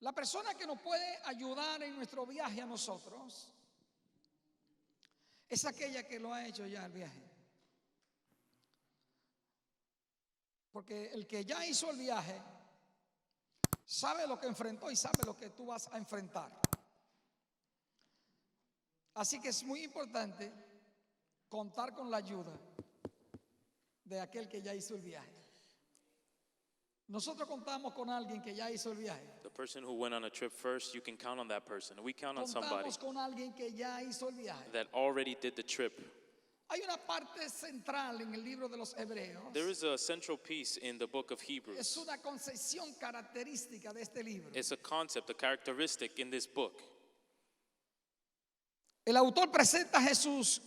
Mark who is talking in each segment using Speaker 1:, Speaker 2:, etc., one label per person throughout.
Speaker 1: La persona que nos puede ayudar en nuestro viaje a nosotros es aquella que lo ha hecho ya el viaje. Porque el que ya hizo el viaje sabe lo que enfrentó y sabe lo que tú vas a enfrentar. Así que es muy importante contar con la ayuda de aquel que ya hizo el viaje. Nosotros contamos con alguien que ya hizo el viaje.
Speaker 2: The person who went on a trip first, you can count on that person. We count on somebody
Speaker 1: Contamos con alguien que ya hizo el viaje.
Speaker 2: that already did the trip.
Speaker 1: Hay una parte central en el libro de los Hebreos.
Speaker 2: There is a central piece in the book of Hebrews.
Speaker 1: Es una concepción característica de este libro.
Speaker 2: It's a concept, a characteristic in this book.
Speaker 1: El autor presenta a Jesús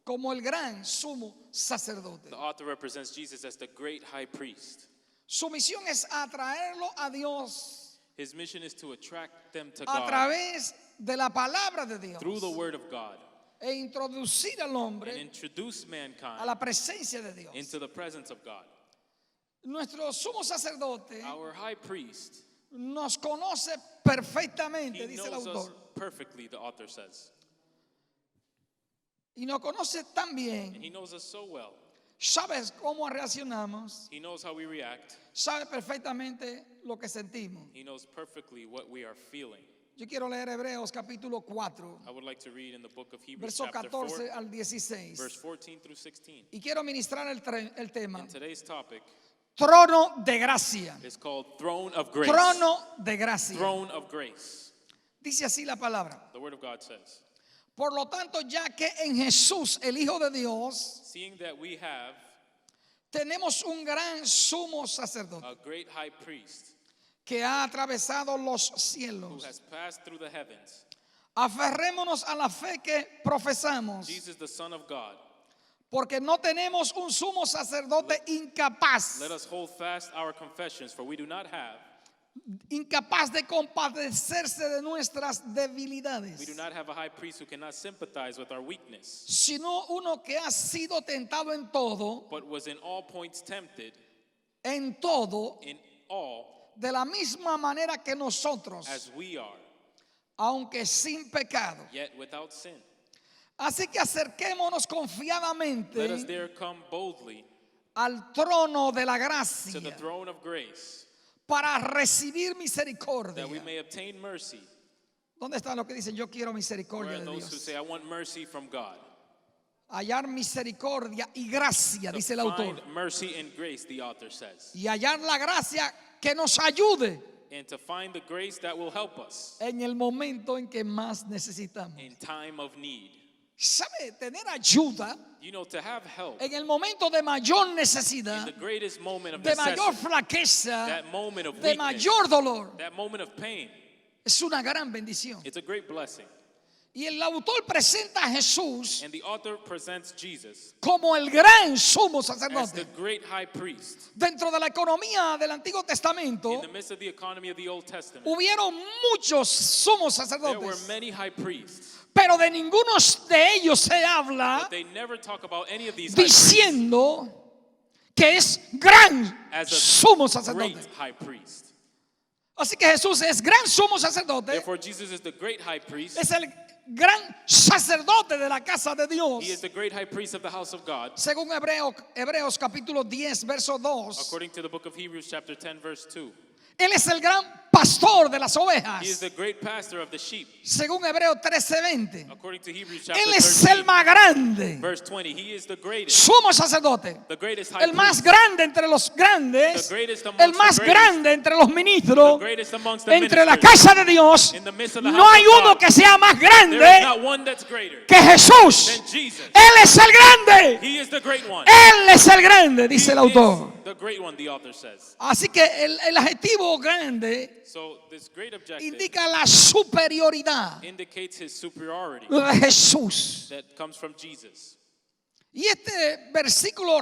Speaker 1: como el gran sumo sacerdote.
Speaker 2: The author represents Jesus as the great high priest.
Speaker 1: Su misión es atraerlo a Dios
Speaker 2: His mission is to attract them to
Speaker 1: a
Speaker 2: God
Speaker 1: través de la palabra de Dios
Speaker 2: through the word of God
Speaker 1: e introducir al
Speaker 2: and
Speaker 1: hombre
Speaker 2: introduce
Speaker 1: a
Speaker 2: mankind
Speaker 1: la presencia de Dios.
Speaker 2: into the presence of God.
Speaker 1: Nuestro sumo sacerdote
Speaker 2: Our high priest,
Speaker 1: nos conoce perfectamente,
Speaker 2: he
Speaker 1: dice el
Speaker 2: knows us
Speaker 1: autor,
Speaker 2: perfectly, the author says.
Speaker 1: y nos conoce tan
Speaker 2: And
Speaker 1: bien.
Speaker 2: he knows us so well.
Speaker 1: Sabes cómo reaccionamos,
Speaker 2: He knows how we react.
Speaker 1: sabe perfectamente lo que sentimos.
Speaker 2: He knows perfectly what we are feeling.
Speaker 1: Yo quiero leer Hebreos capítulo 4,
Speaker 2: I would like to read in the book of Hebrews
Speaker 1: verso
Speaker 2: chapter
Speaker 1: 14
Speaker 2: 4,
Speaker 1: al 16.
Speaker 2: verse 14 through 16.
Speaker 1: Y quiero ministrar el tema,
Speaker 2: And today's topic
Speaker 1: trono de gracia.
Speaker 2: is called Throne of Grace.
Speaker 1: Trono de gracia.
Speaker 2: Throne of Grace.
Speaker 1: Dice así la palabra.
Speaker 2: The word of God says,
Speaker 1: Por lo tanto, ya que en Jesús, el Hijo de Dios,
Speaker 2: seeing that we have
Speaker 1: tenemos un gran sumo sacerdote
Speaker 2: a great high priest
Speaker 1: que ha atravesado los
Speaker 2: who
Speaker 1: cielos,
Speaker 2: has passed through the heavens,
Speaker 1: aferrémonos a la fe que profesamos,
Speaker 2: Jesus the Son of God,
Speaker 1: porque no tenemos un sumo sacerdote incapaz,
Speaker 2: let us hold fast our confessions, for we do not have
Speaker 1: incapaz de compadecerse de nuestras debilidades,
Speaker 2: We do not have a high priest who cannot sympathize with our weakness,
Speaker 1: sino uno que ha sido tentado en todo,
Speaker 2: but was in all points tempted,
Speaker 1: en todo,
Speaker 2: in all
Speaker 1: de la misma manera que nosotros,
Speaker 2: as we are,
Speaker 1: aunque sin pecado.
Speaker 2: yet without sin.
Speaker 1: Así que acerquémonos
Speaker 2: Let us
Speaker 1: confiadamente
Speaker 2: there come boldly
Speaker 1: al trono de la
Speaker 2: to the
Speaker 1: gracia
Speaker 2: throne of grace,
Speaker 1: para recibir misericordia.
Speaker 2: that we may obtain mercy.
Speaker 1: ¿Dónde están los que dicen yo quiero
Speaker 2: Where
Speaker 1: misericordia
Speaker 2: are
Speaker 1: de
Speaker 2: those who
Speaker 1: Dios?
Speaker 2: say, I want mercy from God?
Speaker 1: Hallar misericordia y gracia,
Speaker 2: To
Speaker 1: dice el autor.
Speaker 2: find mercy and grace, the author says,
Speaker 1: Y hallar la gracia que nos ayude
Speaker 2: and to find the grace that will help us
Speaker 1: en el momento en que más necesitamos.
Speaker 2: in time of need.
Speaker 1: ¿Sabe? Tener ayuda
Speaker 2: You know, to have help
Speaker 1: en el momento de mayor
Speaker 2: in
Speaker 1: necesidad,
Speaker 2: the greatest moment of
Speaker 1: de mayor
Speaker 2: necessity,
Speaker 1: flaqueza,
Speaker 2: that moment of
Speaker 1: de
Speaker 2: weakness,
Speaker 1: mayor dolor,
Speaker 2: that moment of pain,
Speaker 1: es una gran bendición.
Speaker 2: it's a great blessing.
Speaker 1: Y el autor presenta a Jesús
Speaker 2: And the author presents Jesus
Speaker 1: como el gran sumo
Speaker 2: as the
Speaker 1: sacerdote.
Speaker 2: great high priest.
Speaker 1: Dentro de la economía del Antiguo
Speaker 2: In
Speaker 1: Testamento
Speaker 2: the midst of the economy of the Old Testament,
Speaker 1: hubieron muchos sumos
Speaker 2: there were
Speaker 1: sacerdotes,
Speaker 2: many high priests,
Speaker 1: pero de ninguno de ellos se habla
Speaker 2: but they never talk about any of these high priests
Speaker 1: diciendo que es gran
Speaker 2: as a
Speaker 1: sumo
Speaker 2: great
Speaker 1: sacerdote.
Speaker 2: high priest.
Speaker 1: Así que Jesús es gran sumo sacerdote,
Speaker 2: Therefore, Jesus is the great high priest.
Speaker 1: es el gran sacerdote de la casa de Dios.
Speaker 2: He is the great high priest of the house of God.
Speaker 1: Según Hebreos capítulo 10, verso 2,
Speaker 2: According to the book of Hebrews chapter 10 verse 2.
Speaker 1: Él es el gran pastor de las
Speaker 2: He is
Speaker 1: ovejas.
Speaker 2: the great pastor of the sheep.
Speaker 1: Según Hebreos 13:20,
Speaker 2: According to Hebrews chapter
Speaker 1: Él es el
Speaker 2: 13
Speaker 1: más grande,
Speaker 2: verse 20. He is the greatest,
Speaker 1: sumo sacerdote,
Speaker 2: the greatest high
Speaker 1: el más
Speaker 2: priest,
Speaker 1: grande entre los grandes,
Speaker 2: the greatest amongst
Speaker 1: el más
Speaker 2: the greatest,
Speaker 1: grande entre los
Speaker 2: the
Speaker 1: ministros,
Speaker 2: greatest amongst the
Speaker 1: entre la
Speaker 2: ministers.
Speaker 1: casa de Dios.
Speaker 2: In the midst of the
Speaker 1: No
Speaker 2: house
Speaker 1: hay
Speaker 2: of
Speaker 1: uno
Speaker 2: God,
Speaker 1: que sea más
Speaker 2: there is
Speaker 1: grande
Speaker 2: not one that's greater
Speaker 1: que Jesús.
Speaker 2: than Jesus.
Speaker 1: Él es el grande.
Speaker 2: He is the great one.
Speaker 1: Él es el grande, dice
Speaker 2: He
Speaker 1: el autor.
Speaker 2: is the great one, the author says.
Speaker 1: Así que el adjetivo grande
Speaker 2: So this great objective
Speaker 1: indica la superioridad
Speaker 2: indicates his superiority
Speaker 1: de Jesús.
Speaker 2: that comes from Jesus.
Speaker 1: Y este versículo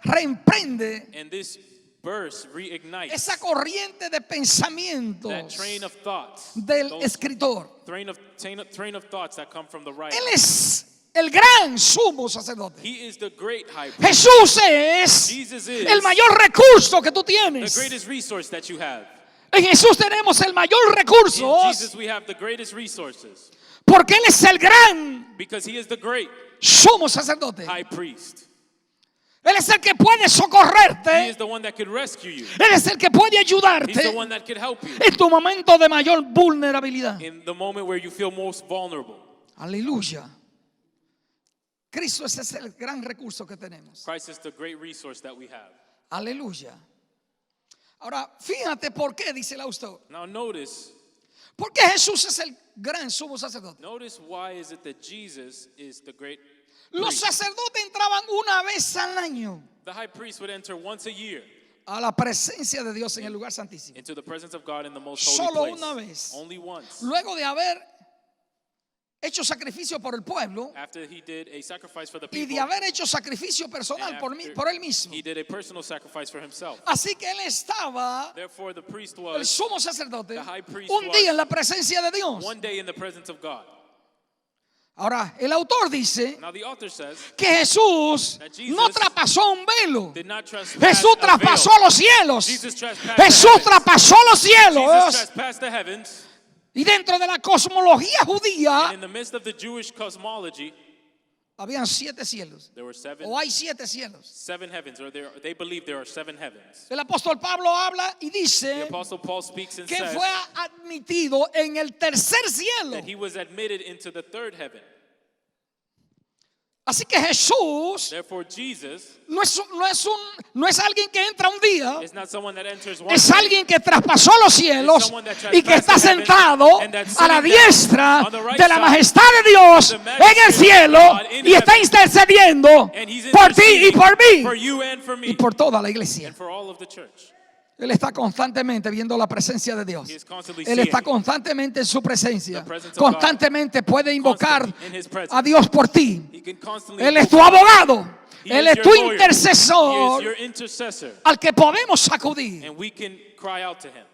Speaker 1: reemprende
Speaker 2: And this verse reignites
Speaker 1: esa corriente de
Speaker 2: that
Speaker 1: pensamientos
Speaker 2: train of thoughts,
Speaker 1: del
Speaker 2: those
Speaker 1: escritor.
Speaker 2: train of thoughts that come from the writer.
Speaker 1: Él es el gran sumo sacerdote.
Speaker 2: He is the great high priest.
Speaker 1: Jesús es
Speaker 2: Jesus is
Speaker 1: el mayor recurso que tú
Speaker 2: the
Speaker 1: tienes.
Speaker 2: greatest resource that you have.
Speaker 1: En Jesús tenemos el mayor
Speaker 2: In
Speaker 1: recurso
Speaker 2: Jesus we have the greatest resources
Speaker 1: porque Él es el gran
Speaker 2: because he is the great
Speaker 1: sumo sacerdote.
Speaker 2: high priest.
Speaker 1: Él es el que puede
Speaker 2: He
Speaker 1: socorrerte.
Speaker 2: is the one that could rescue you.
Speaker 1: Él es el que puede
Speaker 2: He's the
Speaker 1: ayudarte
Speaker 2: one that could help you
Speaker 1: en tu momento de mayor vulnerabilidad.
Speaker 2: in the moment where you feel most vulnerable.
Speaker 1: Aleluya. Cristo, ese es el gran recurso que tenemos.
Speaker 2: Christ is the great resource that we have.
Speaker 1: Aleluya. Ahora, fíjate por qué, dice el autor.
Speaker 2: Now notice
Speaker 1: ¿Por qué Jesús es el gran sumo sacerdote?
Speaker 2: why is it that Jesus is the great
Speaker 1: Los
Speaker 2: priest?
Speaker 1: sacerdotes entraban una vez al año
Speaker 2: The high priest would enter once a year
Speaker 1: a la presencia de Dios en el lugar santísimo.
Speaker 2: into the presence of God in the most holy
Speaker 1: Solo
Speaker 2: place.
Speaker 1: una vez.
Speaker 2: Only once.
Speaker 1: Luego de haber hecho sacrificio por el pueblo
Speaker 2: After he did a sacrifice for the
Speaker 1: y
Speaker 2: people,
Speaker 1: de haber hecho sacrificio
Speaker 2: and
Speaker 1: personal por
Speaker 2: after
Speaker 1: él mismo.
Speaker 2: he did a personal sacrifice for himself.
Speaker 1: Así que él estaba,
Speaker 2: Therefore, the priest
Speaker 1: el
Speaker 2: was
Speaker 1: sumo sacerdote,
Speaker 2: the high priest
Speaker 1: un
Speaker 2: was
Speaker 1: día en la presencia de Dios.
Speaker 2: one day in the presence of God.
Speaker 1: Ahora, el autor dice
Speaker 2: Now the author says,
Speaker 1: que Jesús
Speaker 2: that Jesus
Speaker 1: no traspasó un velo.
Speaker 2: did not trespass
Speaker 1: Jesús
Speaker 2: a veil.
Speaker 1: traspasó los cielos.
Speaker 2: Jesus trespassed
Speaker 1: Jesús
Speaker 2: the heavens.
Speaker 1: traspasó los
Speaker 2: Jesus
Speaker 1: cielos.
Speaker 2: trespassed the heavens.
Speaker 1: Y dentro de la cosmología
Speaker 2: And
Speaker 1: judía
Speaker 2: in the midst of the Jewish cosmology,
Speaker 1: habían 7 cielos.
Speaker 2: there were
Speaker 1: O hay 7 cielos.
Speaker 2: seven heavens, or they believe there are 7 heavens.
Speaker 1: El apóstol Pablo habla y
Speaker 2: The
Speaker 1: dice
Speaker 2: Apostle Paul speaks and
Speaker 1: que
Speaker 2: says
Speaker 1: fue admitido en el tercer cielo.
Speaker 2: that he was admitted into the third heaven.
Speaker 1: Así que Jesús
Speaker 2: Therefore, Jesus
Speaker 1: no es alguien que entra un día,
Speaker 2: is not someone that enters one
Speaker 1: es
Speaker 2: day.
Speaker 1: alguien que traspasó los cielos y que está sentado a la diestra de la majestad de Dios en el cielo y está intercediendo
Speaker 2: And he's
Speaker 1: por ti y por
Speaker 2: for
Speaker 1: mí
Speaker 2: you and for me
Speaker 1: y por toda la iglesia.
Speaker 2: and for all of the church.
Speaker 1: Él está constantemente viendo la presencia de Dios.
Speaker 2: He is constantly
Speaker 1: Él
Speaker 2: seeing
Speaker 1: está constantemente en su presencia.
Speaker 2: the presence of God.
Speaker 1: Constantemente puede invocar
Speaker 2: Constantly in his presence.
Speaker 1: a Dios por ti.
Speaker 2: He can constantly
Speaker 1: Él es tu
Speaker 2: invoke God.
Speaker 1: abogado.
Speaker 2: He
Speaker 1: Él
Speaker 2: is
Speaker 1: es
Speaker 2: your
Speaker 1: tu
Speaker 2: lawyer. He
Speaker 1: intercesor
Speaker 2: is your intercessor,
Speaker 1: al que podemos acudir.
Speaker 2: and we can cry out to him.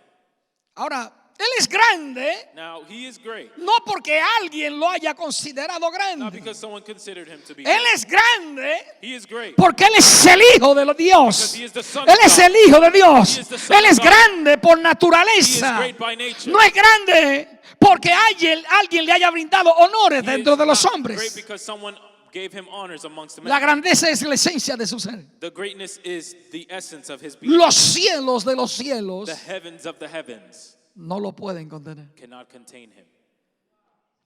Speaker 1: Ahora, Él es grande
Speaker 2: Now, he is great,
Speaker 1: no porque alguien lo haya considerado
Speaker 2: not
Speaker 1: grande.
Speaker 2: because someone considered him to be
Speaker 1: Él
Speaker 2: great.
Speaker 1: es grande
Speaker 2: He is great
Speaker 1: porque Él es el Hijo de Dios.
Speaker 2: because he is the Son
Speaker 1: Él
Speaker 2: of
Speaker 1: es
Speaker 2: God.
Speaker 1: el Hijo de Dios.
Speaker 2: He is the Son
Speaker 1: Él
Speaker 2: of
Speaker 1: es
Speaker 2: God.
Speaker 1: grande por
Speaker 2: He is
Speaker 1: naturaleza.
Speaker 2: great by nature.
Speaker 1: No es grande porque alguien le haya brindado honores
Speaker 2: He
Speaker 1: dentro
Speaker 2: is
Speaker 1: de los
Speaker 2: not
Speaker 1: hombres.
Speaker 2: great because someone gave him honors amongst the men.
Speaker 1: La grandeza es la esencia de su ser.
Speaker 2: The greatness is the essence of his being.
Speaker 1: Los cielos de los cielos
Speaker 2: The heavens of the heavens
Speaker 1: no lo pueden contener.
Speaker 2: cannot contain him.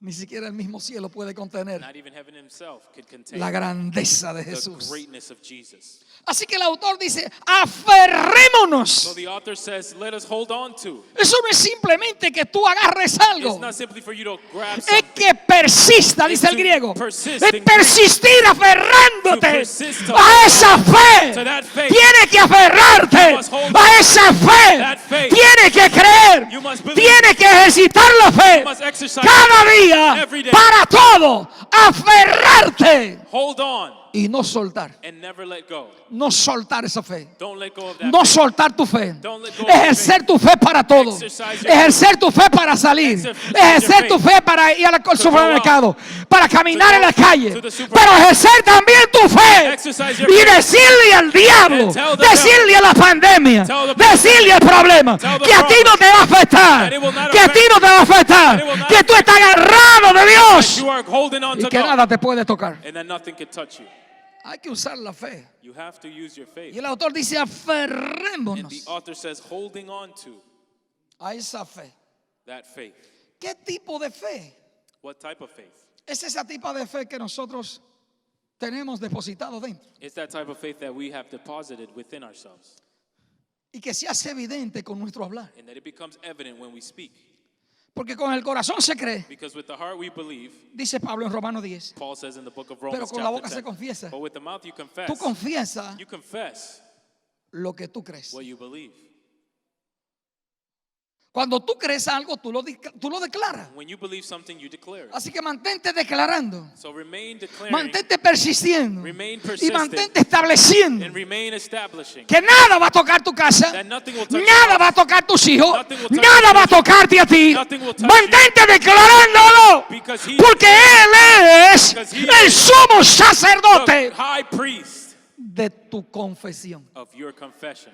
Speaker 1: Ni siquiera el mismo cielo puede contener
Speaker 2: Not even heaven himself could contain
Speaker 1: la grandeza de
Speaker 2: the
Speaker 1: Jesús.
Speaker 2: greatness of Jesus.
Speaker 1: Así que el autor dice, aferrémonos.
Speaker 2: So the author says, let us hold on to.
Speaker 1: Eso no es simplemente que tú agarres
Speaker 2: It's
Speaker 1: algo.
Speaker 2: not simply for you to grab
Speaker 1: Es
Speaker 2: something.
Speaker 1: que persista, dice el
Speaker 2: to
Speaker 1: griego.
Speaker 2: persist
Speaker 1: Es
Speaker 2: in
Speaker 1: persistir aferrándote
Speaker 2: To persist
Speaker 1: a esa fe.
Speaker 2: to that faith.
Speaker 1: Tiene que aferrarte
Speaker 2: You must hold
Speaker 1: a esa fe.
Speaker 2: that faith.
Speaker 1: Tiene que creer.
Speaker 2: You must believe.
Speaker 1: Tiene que ejercitar la fe.
Speaker 2: You must exercise
Speaker 1: Cada día,
Speaker 2: every day.
Speaker 1: para todo, aferrarte
Speaker 2: Hold on
Speaker 1: y no soltar.
Speaker 2: and never let go.
Speaker 1: No soltar esa fe.
Speaker 2: Don't let go of that
Speaker 1: No
Speaker 2: faith.
Speaker 1: soltar tu fe.
Speaker 2: Don't let go of
Speaker 1: Ejercer tu fe para todo.
Speaker 2: Exercise your
Speaker 1: Ejercer tu fe para salir.
Speaker 2: Exercise
Speaker 1: Ejercer
Speaker 2: your
Speaker 1: tu fe para ir al supermercado. Para caminar en la calle.
Speaker 2: to the supermarket.
Speaker 1: Pero ejercer también tu fe.
Speaker 2: Exercise your
Speaker 1: Y
Speaker 2: faith.
Speaker 1: decirle al diablo.
Speaker 2: And tell the
Speaker 1: Decirle a la pandemia.
Speaker 2: Tell the
Speaker 1: Decirle al problema.
Speaker 2: Tell the
Speaker 1: Que a ti no te va a afectar.
Speaker 2: That it will not
Speaker 1: Que a ti
Speaker 2: affect
Speaker 1: no te va a afectar.
Speaker 2: That it will not
Speaker 1: Que tú estás agarrado de Dios.
Speaker 2: You are holding on
Speaker 1: Y
Speaker 2: to
Speaker 1: que
Speaker 2: God,
Speaker 1: nada te puede tocar.
Speaker 2: and that nothing can touch you.
Speaker 1: Hay que usar la fe.
Speaker 2: You have to use your faith.
Speaker 1: Y el autor dice,
Speaker 2: And the
Speaker 1: aferrémonos
Speaker 2: author says, holding on to
Speaker 1: a esa fe.
Speaker 2: that faith.
Speaker 1: ¿Qué tipo de fe?
Speaker 2: What type of faith?
Speaker 1: Es esa tipo de fe que nosotros tenemos depositado dentro
Speaker 2: It's that type of faith that we have deposited within ourselves,
Speaker 1: y que se hace evidente con nuestro hablar.
Speaker 2: and that it becomes evident when we speak.
Speaker 1: Porque con el corazón se cree,
Speaker 2: Because with the heart we believe,
Speaker 1: dice Pablo en Romanos 10.
Speaker 2: Paul says in the book of
Speaker 1: Pero
Speaker 2: Romans
Speaker 1: con la
Speaker 2: chapter
Speaker 1: boca se
Speaker 2: 10.
Speaker 1: confiesa.
Speaker 2: But with the mouth you confess.
Speaker 1: Tú confiesas
Speaker 2: You confess
Speaker 1: lo que tú crees.
Speaker 2: what you believe.
Speaker 1: Cuando tú crees algo, tú lo declaras.
Speaker 2: When you believe something, you declare it.
Speaker 1: Así que mantente declarando,
Speaker 2: So remain declaring
Speaker 1: mantente persistiendo
Speaker 2: Remain
Speaker 1: y
Speaker 2: persistent.
Speaker 1: mantente estableciendo
Speaker 2: and remain establishing
Speaker 1: que nada va a tocar tu casa,
Speaker 2: that nothing will touch
Speaker 1: nada
Speaker 2: your
Speaker 1: va a tocar tus hijos,
Speaker 2: Nothing will touch
Speaker 1: nada
Speaker 2: your
Speaker 1: va a
Speaker 2: children.
Speaker 1: tocarte a ti.
Speaker 2: Nothing will touch
Speaker 1: Mantente declarándolo,
Speaker 2: Because he
Speaker 1: porque Él es
Speaker 2: Because he
Speaker 1: el
Speaker 2: is
Speaker 1: sumo
Speaker 2: the
Speaker 1: sacerdote
Speaker 2: high priest
Speaker 1: de tu confesión.
Speaker 2: of your confession.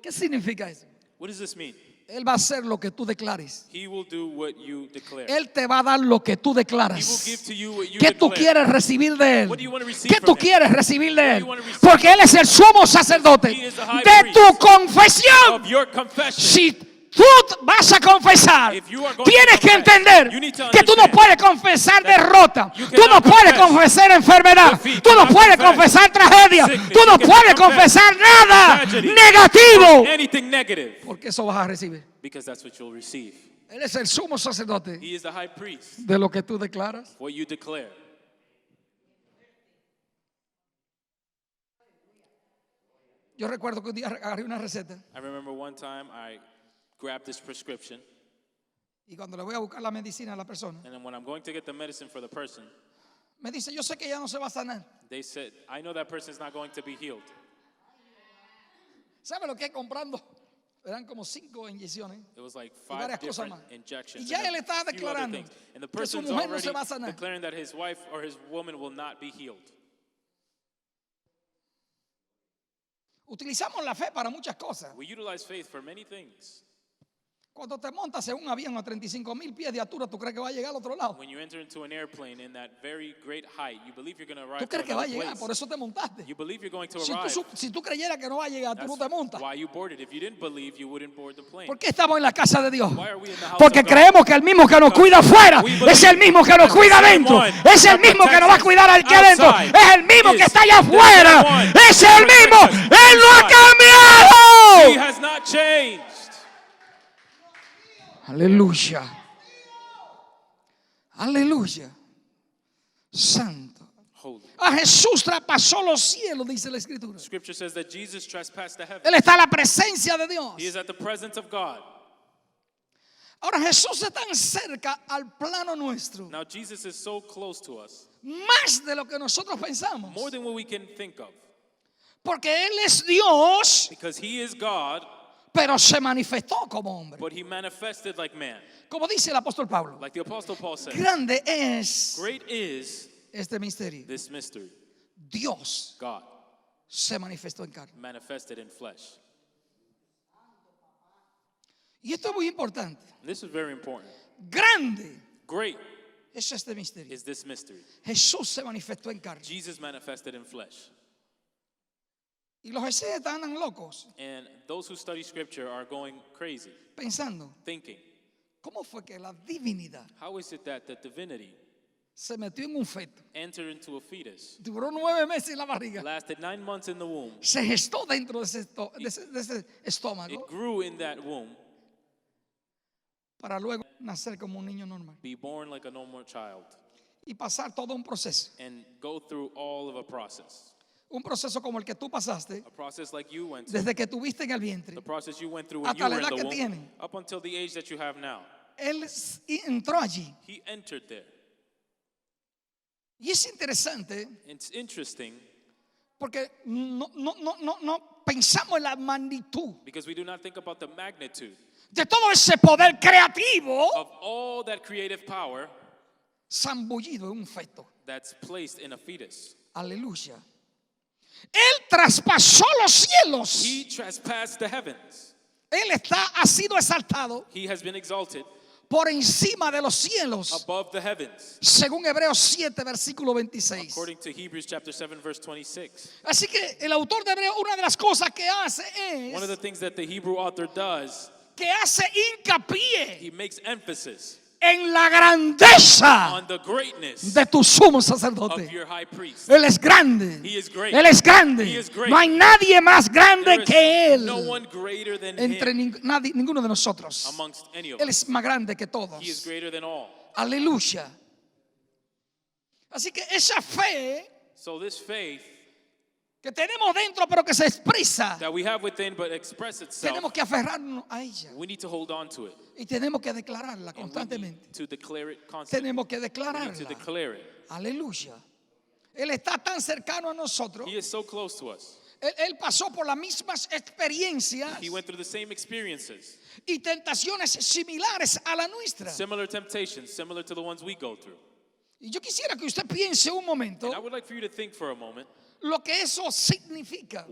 Speaker 1: ¿Qué significa eso?
Speaker 2: What does this mean?
Speaker 1: Él va a hacer lo que tú declares.
Speaker 2: He will do what you declare.
Speaker 1: Él te va a dar lo que tú
Speaker 2: He will
Speaker 1: declaras.
Speaker 2: give to you what you
Speaker 1: ¿Qué tú
Speaker 2: declare.
Speaker 1: quieres recibir de Él?
Speaker 2: What do you want to receive
Speaker 1: ¿Qué
Speaker 2: from
Speaker 1: tú
Speaker 2: him?
Speaker 1: quieres recibir de
Speaker 2: What do
Speaker 1: Él?
Speaker 2: you want to receive?
Speaker 1: Porque Él es el sumo sacerdote
Speaker 2: He is the high
Speaker 1: de
Speaker 2: priest
Speaker 1: tu confesión.
Speaker 2: Of your confession.
Speaker 1: Si tú vas a confesar,
Speaker 2: If you are going
Speaker 1: tienes
Speaker 2: to
Speaker 1: que
Speaker 2: confess,
Speaker 1: entender
Speaker 2: you need to
Speaker 1: que tú no
Speaker 2: understand
Speaker 1: puedes confesar
Speaker 2: that
Speaker 1: derrota,
Speaker 2: you
Speaker 1: tú no
Speaker 2: cannot
Speaker 1: puedes
Speaker 2: confess
Speaker 1: confesar enfermedad,
Speaker 2: defeat,
Speaker 1: tú
Speaker 2: you
Speaker 1: no
Speaker 2: cannot
Speaker 1: puedes
Speaker 2: confess
Speaker 1: confesar tragedia,
Speaker 2: sickness,
Speaker 1: tú no
Speaker 2: you cannot
Speaker 1: puedes
Speaker 2: confess
Speaker 1: confesar nada
Speaker 2: tragedy,
Speaker 1: negativo,
Speaker 2: anything negative,
Speaker 1: porque eso vas a recibir.
Speaker 2: because that's what you'll receive.
Speaker 1: Él es el sumo sacerdote
Speaker 2: He is the high priest.
Speaker 1: de lo que tú declaras.
Speaker 2: What you declare.
Speaker 1: Yo recuerdo que un día agarré una receta
Speaker 2: I remember one time I grabbed this prescription,
Speaker 1: y cuando le voy a buscar la medicina a la persona,
Speaker 2: and then when I'm going to get the medicine for the person,
Speaker 1: me dice, yo sé que ya no se va a sanar.
Speaker 2: they said, I know that person's not going to be healed.
Speaker 1: ¿Sabe lo que es comprando? Eran como 5 inyecciones.
Speaker 2: It was like
Speaker 1: Y
Speaker 2: 5
Speaker 1: varias cosas
Speaker 2: different
Speaker 1: más.
Speaker 2: injections.
Speaker 1: Y ya
Speaker 2: and
Speaker 1: él estaba
Speaker 2: a few other
Speaker 1: declarando
Speaker 2: things. And the
Speaker 1: que su
Speaker 2: person's
Speaker 1: mujer no
Speaker 2: already
Speaker 1: se va a sanar.
Speaker 2: declaring that his wife or his woman will not be healed.
Speaker 1: Utilizamos la fe para muchas cosas.
Speaker 2: We utilize faith for many things.
Speaker 1: Cuando te montas en un avión a 35,000 pies de altura, ¿tú crees que va a llegar al otro lado?
Speaker 2: When you enter into an airplane in that very great height, you believe you're going to arrive
Speaker 1: ¿Tú
Speaker 2: to
Speaker 1: crees que va a
Speaker 2: another
Speaker 1: llegar? Por
Speaker 2: place.
Speaker 1: eso te montaste.
Speaker 2: You believe you're going to
Speaker 1: Si
Speaker 2: arrive.
Speaker 1: tú creyeras que no va a llegar, tú no te
Speaker 2: That's
Speaker 1: montas.
Speaker 2: why you boarded. If you didn't believe, you wouldn't board the plane.
Speaker 1: ¿Por qué estamos en la casa de Dios?
Speaker 2: Why are we in the house
Speaker 1: Porque
Speaker 2: of God?
Speaker 1: creemos que el mismo que nos cuida afuera es el mismo que nos cuida adentro. Es el mismo que nos va a cuidar aquí adentro. Es el mismo que está allá afuera. Es el mismo. Él no ha
Speaker 2: He
Speaker 1: cambiado.
Speaker 2: has not changed.
Speaker 1: Aleluya. Aleluya. Santo.
Speaker 2: Holy.
Speaker 1: A Jesús traspasó los cielos, dice la Escritura.
Speaker 2: Scripture says that Jesus trespassed the heavens.
Speaker 1: Él está en la presencia de Dios.
Speaker 2: He is at the presence of God.
Speaker 1: Ahora Jesús está tan cerca al plano nuestro,
Speaker 2: Now Jesus is so close to us,
Speaker 1: más de lo que nosotros pensamos.
Speaker 2: more than what we can think of.
Speaker 1: Porque Él es Dios,
Speaker 2: Because he is God,
Speaker 1: pero se manifestó como hombre.
Speaker 2: but he manifested like man.
Speaker 1: Como dice el apóstol Pablo,
Speaker 2: Like the Apostle Paul said,
Speaker 1: grande es
Speaker 2: great is
Speaker 1: este misterio.
Speaker 2: this mystery.
Speaker 1: Dios
Speaker 2: God
Speaker 1: se manifestó en carne.
Speaker 2: manifested in flesh.
Speaker 1: Y esto es muy importante.
Speaker 2: And this is very important.
Speaker 1: Grande
Speaker 2: Great
Speaker 1: es este misterio.
Speaker 2: is this mystery.
Speaker 1: Jesús se manifestó en carne.
Speaker 2: Jesus manifested in flesh.
Speaker 1: Y los exégetas andan locos
Speaker 2: And those who study scripture are going crazy,
Speaker 1: pensando,
Speaker 2: thinking,
Speaker 1: ¿cómo fue que la divinidad
Speaker 2: how is it that the divinity
Speaker 1: se metió en un feto?
Speaker 2: entered into a fetus,
Speaker 1: Duró 9 meses en la barriga.
Speaker 2: lasted 9 months in the womb,
Speaker 1: Se gestó dentro de ese
Speaker 2: it
Speaker 1: estómago
Speaker 2: grew in that womb,
Speaker 1: para luego nacer como un niño normal
Speaker 2: be born like a normal child,
Speaker 1: y pasar todo un proceso.
Speaker 2: and go through all of a process.
Speaker 1: Un proceso como el que tú pasaste
Speaker 2: A process like you went through,
Speaker 1: desde que tuviste en el vientre.
Speaker 2: the process you went through when
Speaker 1: Hasta
Speaker 2: you
Speaker 1: la
Speaker 2: were in
Speaker 1: edad
Speaker 2: the
Speaker 1: que
Speaker 2: womb,
Speaker 1: tienen.
Speaker 2: up until the age that you have now.
Speaker 1: Él entró allí.
Speaker 2: He entered there.
Speaker 1: Y es interesante
Speaker 2: It's interesting
Speaker 1: porque no pensamos en la magnitud
Speaker 2: because we do not think about the magnitude
Speaker 1: de todo ese poder creativo
Speaker 2: of all that creative power
Speaker 1: zambullido en un feto.
Speaker 2: that's placed in a fetus.
Speaker 1: Aleluya. Él traspasó los cielos.
Speaker 2: He trespassed the heavens.
Speaker 1: Él ha sido exaltado
Speaker 2: He has been exalted
Speaker 1: por encima de los cielos,
Speaker 2: above the heavens,
Speaker 1: según Hebreos 7, versículo 26.
Speaker 2: according to Hebrews chapter 7, verse 26.
Speaker 1: Así que el autor de Hebreos, una de las cosas que hace
Speaker 2: One of the
Speaker 1: es
Speaker 2: things that the Hebrew author does,
Speaker 1: que hace hincapié
Speaker 2: he makes emphasis
Speaker 1: en la grandeza
Speaker 2: on the greatness
Speaker 1: de tu sumo sacerdote.
Speaker 2: of your high priest.
Speaker 1: Él es grande.
Speaker 2: He is great.
Speaker 1: Él es grande.
Speaker 2: He is great.
Speaker 1: No hay nadie más grande
Speaker 2: There
Speaker 1: que
Speaker 2: is
Speaker 1: Él
Speaker 2: no one greater than
Speaker 1: entre
Speaker 2: him
Speaker 1: ninguno de nosotros.
Speaker 2: amongst any of
Speaker 1: Él
Speaker 2: us.
Speaker 1: es más grande que todos.
Speaker 2: He is greater than all.
Speaker 1: Aleluya. Así que esa fe
Speaker 2: So this faith
Speaker 1: que tenemos dentro pero que se expresa,
Speaker 2: that we have within but express itself,
Speaker 1: tenemos que aferrarnos a ella
Speaker 2: we need to hold on to it.
Speaker 1: y tenemos que declararla
Speaker 2: And we
Speaker 1: constantemente.
Speaker 2: need to declare it constantly.
Speaker 1: Tenemos que
Speaker 2: We need to
Speaker 1: declararla.
Speaker 2: declare it.
Speaker 1: Aleluya. Él está tan cercano a nosotros.
Speaker 2: He is so close to us.
Speaker 1: Él pasó por las mismas experiencias
Speaker 2: He went through the same experiences,
Speaker 1: y tentaciones similares a la nuestra.
Speaker 2: similar temptations, similar to the ones we go through.
Speaker 1: Y yo quisiera que usted piense un momento
Speaker 2: And I would like for you to think for a moment
Speaker 1: lo que eso significa.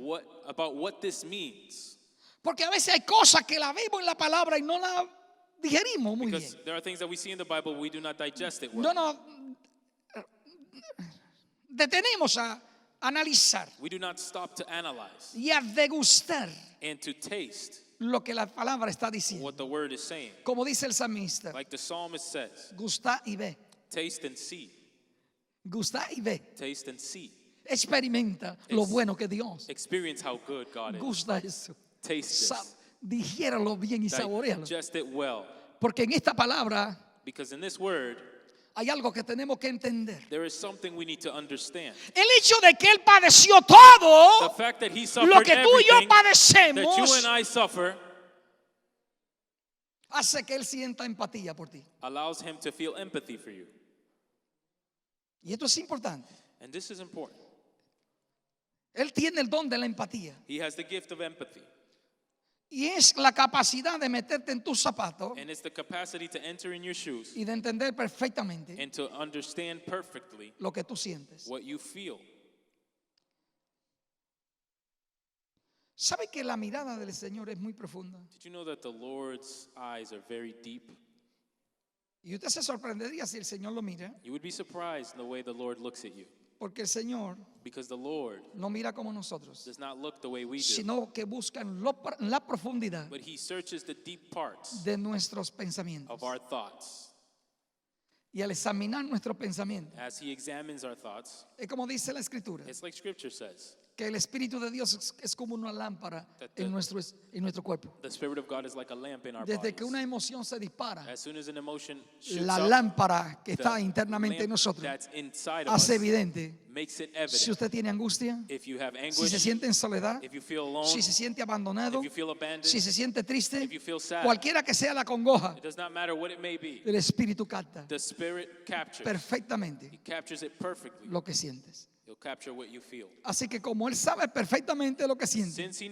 Speaker 2: about what this means.
Speaker 1: Porque a veces hay cosas que la vemos en la palabra y no la digerimos muy bien.
Speaker 2: Because there are things that we see in the Bible, we do not digest it well.
Speaker 1: No detenemos a analizar
Speaker 2: We do not stop to analyze
Speaker 1: y a degustar
Speaker 2: and to taste
Speaker 1: lo que la palabra está diciendo.
Speaker 2: what the word is saying.
Speaker 1: Como dice el salmista,
Speaker 2: Like the psalmist says,
Speaker 1: gusta y ve,
Speaker 2: taste and see.
Speaker 1: gusta y ve.
Speaker 2: Taste and see.
Speaker 1: Experimenta lo bueno que Dios.
Speaker 2: Experience how good God is.
Speaker 1: Gusta eso.
Speaker 2: Taste this.
Speaker 1: Digiéralo bien y saborealo.
Speaker 2: Digest it well.
Speaker 1: Porque en esta palabra
Speaker 2: Because in this word,
Speaker 1: hay algo que tenemos que entender.
Speaker 2: there is something we need to understand.
Speaker 1: El hecho de que Él padeció todo
Speaker 2: The fact that he suffered
Speaker 1: lo que tú y yo
Speaker 2: everything that
Speaker 1: padecemos
Speaker 2: you and I suffer
Speaker 1: hace que Él sienta empatía por ti.
Speaker 2: allows him to feel empathy for you.
Speaker 1: Y esto es importante.
Speaker 2: And this is important.
Speaker 1: Él tiene el don de la empatía.
Speaker 2: He has the gift of empathy.
Speaker 1: Y es la capacidad de meterte en tus zapatos
Speaker 2: And it's the capacity to enter in your shoes
Speaker 1: y de entender perfectamente
Speaker 2: and to understand perfectly
Speaker 1: lo que tú sientes.
Speaker 2: what you feel.
Speaker 1: ¿Sabe que la mirada del Señor es muy profunda?
Speaker 2: Did you know that the Lord's eyes are very deep?
Speaker 1: Y usted se sorprendería si el Señor lo mira,
Speaker 2: You would be surprised in the way the Lord looks at you.
Speaker 1: porque el Señor
Speaker 2: Because the Lord
Speaker 1: no mira como nosotros,
Speaker 2: does not look the way we do,
Speaker 1: sino que busca en la profundidad
Speaker 2: but he searches the deep parts
Speaker 1: de nuestros pensamientos.
Speaker 2: of our thoughts.
Speaker 1: Y al examinar nuestros pensamientos,
Speaker 2: As he examines our thoughts,
Speaker 1: es como dice la Escritura,
Speaker 2: it's like Scripture says,
Speaker 1: que el Espíritu de Dios es como una lámpara en nuestro cuerpo.
Speaker 2: the Spirit of God is like a lamp in our bodies.
Speaker 1: Desde que una emoción se dispara,
Speaker 2: As soon as an emotion shoots
Speaker 1: la
Speaker 2: up,
Speaker 1: lámpara que
Speaker 2: the
Speaker 1: está internamente en
Speaker 2: lamp
Speaker 1: nosotros
Speaker 2: that's inside of
Speaker 1: hace
Speaker 2: us
Speaker 1: evidente
Speaker 2: makes it
Speaker 1: si
Speaker 2: evident.
Speaker 1: usted tiene angustia,
Speaker 2: If you have
Speaker 1: si se
Speaker 2: anguish,
Speaker 1: siente en soledad,
Speaker 2: if you feel alone,
Speaker 1: si se siente abandonado,
Speaker 2: if you feel abandoned,
Speaker 1: si se siente triste,
Speaker 2: if you feel sad,
Speaker 1: cualquiera que sea la congoja,
Speaker 2: it does not matter what it may be.
Speaker 1: el Espíritu capta
Speaker 2: The Spirit captures.
Speaker 1: perfectamente
Speaker 2: He captures it perfectly.
Speaker 1: lo que sientes.
Speaker 2: He'll capture what you feel.
Speaker 1: Así que como Él sabe perfectamente lo que siente,
Speaker 2: Since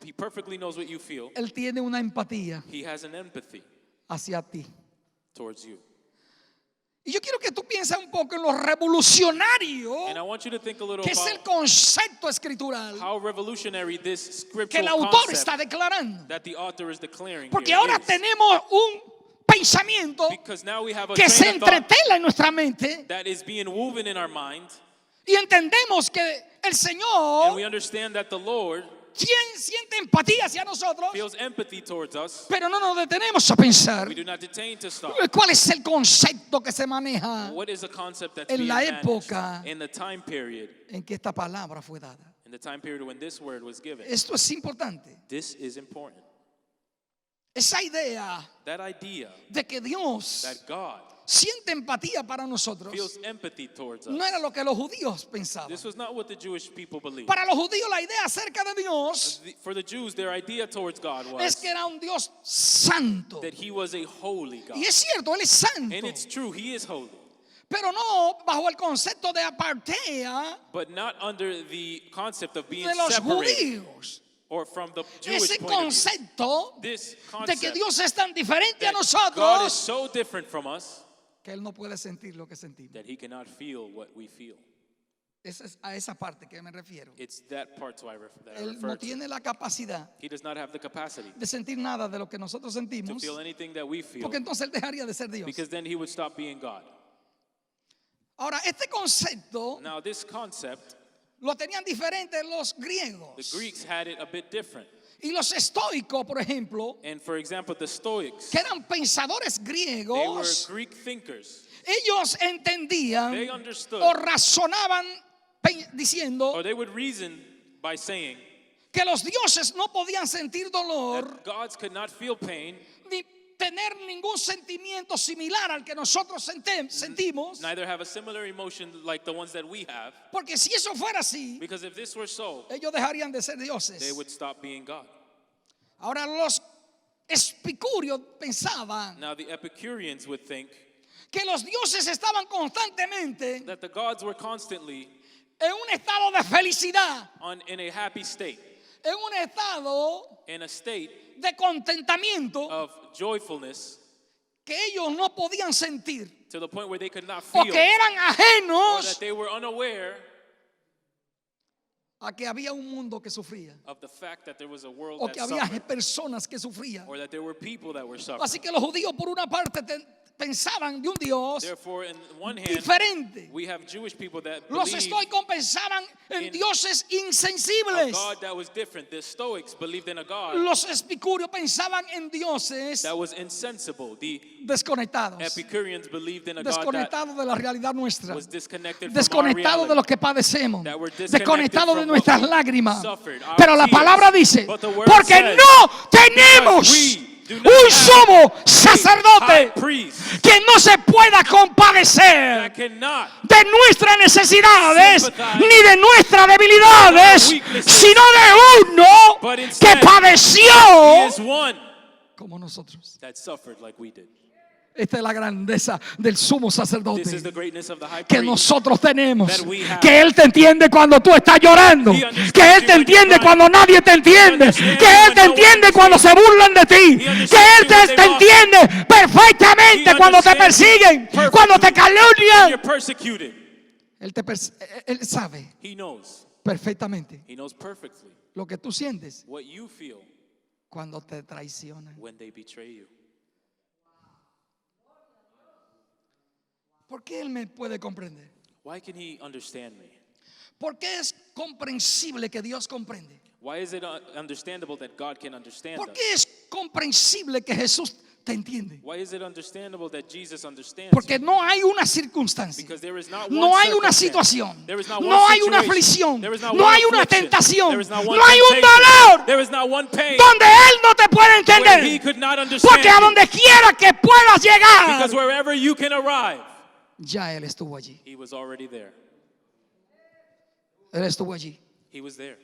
Speaker 2: he perfectly knows what you feel,
Speaker 1: Él tiene una empatía
Speaker 2: he has an empathy
Speaker 1: hacia ti.
Speaker 2: towards you.
Speaker 1: Y yo quiero que tú pienses un poco en lo revolucionario
Speaker 2: And I want you to think a little
Speaker 1: que es el
Speaker 2: about
Speaker 1: concepto escritural
Speaker 2: how revolutionary this
Speaker 1: que el
Speaker 2: scriptural
Speaker 1: autor está
Speaker 2: concept
Speaker 1: declarando.
Speaker 2: that the author is declaring
Speaker 1: Porque
Speaker 2: here
Speaker 1: ahora
Speaker 2: is.
Speaker 1: tenemos un pensamiento
Speaker 2: Because now we have a
Speaker 1: que se
Speaker 2: train of thought
Speaker 1: entretela en nuestra mente
Speaker 2: that is being woven in our mind,
Speaker 1: y entendemos que el
Speaker 2: and
Speaker 1: Señor,
Speaker 2: we understand that the Lord
Speaker 1: quien siente empatía hacia nosotros,
Speaker 2: feels empathy towards us.
Speaker 1: pero no nos detenemos a pensar
Speaker 2: We do not detain to stop.
Speaker 1: cuál es el concepto que se maneja
Speaker 2: What is a concept that's
Speaker 1: en
Speaker 2: being
Speaker 1: la
Speaker 2: managed
Speaker 1: época
Speaker 2: in the time period,
Speaker 1: en que esta palabra fue dada.
Speaker 2: in the time period when this word was given?
Speaker 1: Esto es importante.
Speaker 2: This is important.
Speaker 1: Esa idea
Speaker 2: That idea
Speaker 1: de que Dios
Speaker 2: that God
Speaker 1: siente empatía para nosotros
Speaker 2: feels empathy towards us.
Speaker 1: no era lo que los judíos pensaban.
Speaker 2: This was not what the Jewish people believed.
Speaker 1: Para los judíos la idea acerca de Dios
Speaker 2: For the Jews, their idea towards God
Speaker 1: es
Speaker 2: was
Speaker 1: que era un Dios santo.
Speaker 2: that he was a holy God.
Speaker 1: Y es cierto, Él es santo.
Speaker 2: And it's true, he is holy.
Speaker 1: Pero no bajo el concepto de apartheid
Speaker 2: But not under the concept of being
Speaker 1: de los
Speaker 2: separated
Speaker 1: judíos.
Speaker 2: or from the Jewish
Speaker 1: Ese
Speaker 2: point of view.
Speaker 1: concepto
Speaker 2: This
Speaker 1: de que
Speaker 2: concept
Speaker 1: Dios es tan diferente a
Speaker 2: that God is
Speaker 1: nosotros
Speaker 2: so different from us
Speaker 1: que Él no puede sentir lo que sentimos.
Speaker 2: that he cannot feel what we feel.
Speaker 1: Es a esa parte que me refiero.
Speaker 2: It's that part that I
Speaker 1: Él
Speaker 2: refer
Speaker 1: no
Speaker 2: to.
Speaker 1: tiene la capacidad
Speaker 2: He does not have the capacity
Speaker 1: de sentir nada de lo que nosotros
Speaker 2: to
Speaker 1: sentimos,
Speaker 2: feel anything that we feel,
Speaker 1: porque entonces Él dejaría de ser Dios.
Speaker 2: because then he would stop being God.
Speaker 1: Ahora, este concepto
Speaker 2: Now, this concept,
Speaker 1: lo tenían diferente los
Speaker 2: the
Speaker 1: griegos.
Speaker 2: Greeks had it a bit different.
Speaker 1: Y los estoicos, por ejemplo,
Speaker 2: And for example, the Stoics,
Speaker 1: que eran pensadores
Speaker 2: they were
Speaker 1: griegos,
Speaker 2: Greek thinkers.
Speaker 1: ellos entendían
Speaker 2: They understood,
Speaker 1: o razonaban diciendo
Speaker 2: or they would reason by saying
Speaker 1: que los dioses no podían sentir dolor
Speaker 2: that gods could not feel pain,
Speaker 1: ni tener ningún sentimiento similar al que nosotros sentimos,
Speaker 2: neither have a similar emotion like the ones that we have.
Speaker 1: porque si eso fuera así,
Speaker 2: Because if this were so,
Speaker 1: ellos dejarían de ser
Speaker 2: they
Speaker 1: dioses.
Speaker 2: would stop being God.
Speaker 1: Ahora los epicúreos pensaban
Speaker 2: Now, the Epicureans would think
Speaker 1: que los dioses estaban constantemente
Speaker 2: that the gods were constantly
Speaker 1: en un estado de felicidad,
Speaker 2: in a happy state,
Speaker 1: en un estado
Speaker 2: in a state
Speaker 1: de contentamiento
Speaker 2: of joyfulness
Speaker 1: que ellos no podían sentir
Speaker 2: to the point where they could not
Speaker 1: o
Speaker 2: feel,
Speaker 1: que eran
Speaker 2: or
Speaker 1: ajenos
Speaker 2: that they were unaware
Speaker 1: a que había un mundo que sufría,
Speaker 2: of the fact that there was a world
Speaker 1: o
Speaker 2: that
Speaker 1: que había
Speaker 2: suffered,
Speaker 1: personas que sufrían.
Speaker 2: or that there were people that were suffering.
Speaker 1: Así que los judíos por una parte pensaban de un Dios
Speaker 2: Therefore, in one hand,
Speaker 1: diferente.
Speaker 2: we have Jewish people that
Speaker 1: Los
Speaker 2: believe
Speaker 1: estoicos pensaban en
Speaker 2: in
Speaker 1: dioses
Speaker 2: a
Speaker 1: insensibles.
Speaker 2: God that was different. The Stoics believed in a God
Speaker 1: Los epicúreos pensaban en dioses
Speaker 2: that was insensible. The
Speaker 1: desconectados.
Speaker 2: Epicureans believed in a God that
Speaker 1: Desconectados de la realidad nuestra.
Speaker 2: was disconnected from our
Speaker 1: Desconectados de
Speaker 2: reality.
Speaker 1: lo que padecemos.
Speaker 2: That we're disconnected
Speaker 1: Desconectados de
Speaker 2: from
Speaker 1: nuestras
Speaker 2: what we
Speaker 1: lágrimas.
Speaker 2: suffered, our
Speaker 1: Pero la
Speaker 2: tears.
Speaker 1: palabra dice,
Speaker 2: But the word
Speaker 1: porque
Speaker 2: says,
Speaker 1: no tenemos
Speaker 2: we do not
Speaker 1: un
Speaker 2: have
Speaker 1: sumo
Speaker 2: high
Speaker 1: sacerdote
Speaker 2: priest
Speaker 1: que no se pueda compadecer
Speaker 2: that cannot
Speaker 1: de nuestras necesidades
Speaker 2: sympathize
Speaker 1: ni de nuestras debilidades,
Speaker 2: with our weaknesses,
Speaker 1: sino de uno
Speaker 2: but
Speaker 1: que
Speaker 2: instead, He
Speaker 1: padeció
Speaker 2: is one
Speaker 1: como nosotros.
Speaker 2: that suffered like we did.
Speaker 1: Esta es la grandeza del sumo
Speaker 2: This is
Speaker 1: sacerdote
Speaker 2: the greatness of the high
Speaker 1: que
Speaker 2: priest.
Speaker 1: nosotros tenemos,
Speaker 2: that we have.
Speaker 1: que Él te entiende cuando tú estás llorando,
Speaker 2: He understands
Speaker 1: que Él
Speaker 2: you
Speaker 1: te
Speaker 2: when
Speaker 1: entiende
Speaker 2: you're
Speaker 1: cuando nadie te entiende,
Speaker 2: understands
Speaker 1: que
Speaker 2: you
Speaker 1: Él
Speaker 2: when
Speaker 1: te
Speaker 2: no one
Speaker 1: entiende cuando se burlan de ti,
Speaker 2: He
Speaker 1: que
Speaker 2: understands
Speaker 1: Él
Speaker 2: you when
Speaker 1: te
Speaker 2: they mock you.
Speaker 1: entiende perfectamente
Speaker 2: He
Speaker 1: cuando te
Speaker 2: understands you
Speaker 1: persiguen,
Speaker 2: perfectly
Speaker 1: cuando te
Speaker 2: when
Speaker 1: calumnian.
Speaker 2: you're persecuted.
Speaker 1: Él sabe
Speaker 2: He knows.
Speaker 1: perfectamente
Speaker 2: He knows perfectly
Speaker 1: lo que tú sientes
Speaker 2: what you feel
Speaker 1: cuando te traicionan.
Speaker 2: when they betray you.
Speaker 1: ¿Por qué Él me puede comprender?
Speaker 2: Why can He understand me?
Speaker 1: ¿Por qué es comprensible que Dios comprende?
Speaker 2: Why is it understandable that God can understand
Speaker 1: ¿Por
Speaker 2: us?
Speaker 1: qué es comprensible que Jesús te entiende?
Speaker 2: Why is it understandable that Jesus understands
Speaker 1: Porque
Speaker 2: you?
Speaker 1: no hay una circunstancia,
Speaker 2: Because there is not
Speaker 1: no
Speaker 2: one
Speaker 1: hay una
Speaker 2: circumstance.
Speaker 1: situación,
Speaker 2: There is not
Speaker 1: no
Speaker 2: one
Speaker 1: hay una
Speaker 2: situation.
Speaker 1: aflicción,
Speaker 2: There is not
Speaker 1: no
Speaker 2: one
Speaker 1: hay una
Speaker 2: affliction.
Speaker 1: tentación,
Speaker 2: There is not one
Speaker 1: no hay un
Speaker 2: temptation.
Speaker 1: dolor
Speaker 2: There is not one pain
Speaker 1: donde Él no te puede
Speaker 2: where He
Speaker 1: entender.
Speaker 2: could not understand
Speaker 1: Porque a
Speaker 2: you.
Speaker 1: donde quiera que puedas llegar,
Speaker 2: Because wherever you can arrive,
Speaker 1: ya Él estuvo allí.
Speaker 2: He was already there.
Speaker 1: Él estuvo allí.
Speaker 2: He was there.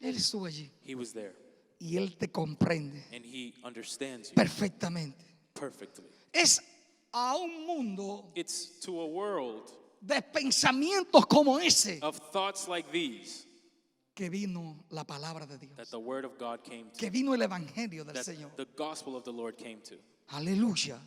Speaker 1: Él estuvo allí.
Speaker 2: He was there.
Speaker 1: Y Él te comprende
Speaker 2: And He understands you
Speaker 1: perfectamente.
Speaker 2: perfectly.
Speaker 1: Es a un mundo
Speaker 2: It's to a world
Speaker 1: de pensamientos como ese
Speaker 2: of thoughts like these
Speaker 1: que vino la palabra de Dios,
Speaker 2: that the Word of God came to,
Speaker 1: que vino el evangelio del
Speaker 2: that
Speaker 1: Señor.
Speaker 2: the gospel of the Lord came to.
Speaker 1: Aleluya.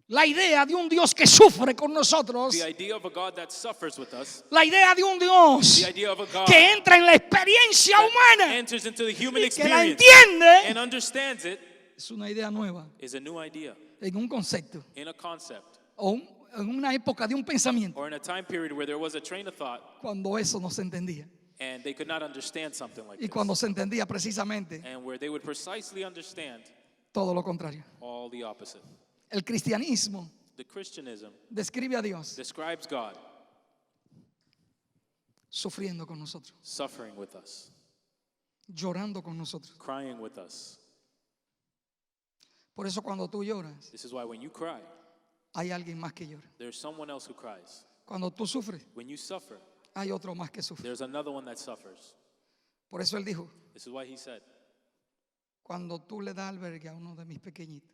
Speaker 1: La idea de un Dios que sufre con nosotros,
Speaker 2: The idea of a God that suffers with us,
Speaker 1: la idea de un Dios
Speaker 2: the idea of a God
Speaker 1: que entra en la experiencia
Speaker 2: that
Speaker 1: humana
Speaker 2: enters into the human
Speaker 1: y que la
Speaker 2: experience
Speaker 1: entiende,
Speaker 2: and understands it,
Speaker 1: es una idea nueva,
Speaker 2: is a new idea,
Speaker 1: en un concepto
Speaker 2: in a concept,
Speaker 1: o en una época de un pensamiento
Speaker 2: or in a time period where there was a train of thought
Speaker 1: cuando eso no se entendía.
Speaker 2: and they could not understand something like
Speaker 1: Y
Speaker 2: this,
Speaker 1: cuando se entendía precisamente
Speaker 2: and where they would precisely understand
Speaker 1: todo lo contrario.
Speaker 2: all the opposite.
Speaker 1: El cristianismo
Speaker 2: The Christianism
Speaker 1: describe a Dios
Speaker 2: describes God
Speaker 1: sufriendo con nosotros,
Speaker 2: suffering with us,
Speaker 1: llorando con nosotros.
Speaker 2: crying with us.
Speaker 1: Por eso cuando tú lloras,
Speaker 2: This is why when you cry,
Speaker 1: hay alguien más que llora.
Speaker 2: there's someone else who cries.
Speaker 1: Cuando tú sufres,
Speaker 2: When you suffer,
Speaker 1: hay otro más que sufre.
Speaker 2: there's another one that suffers.
Speaker 1: Por eso Él dijo,
Speaker 2: This is why He said,
Speaker 1: cuando tú le das albergue a uno de mis pequeñitos,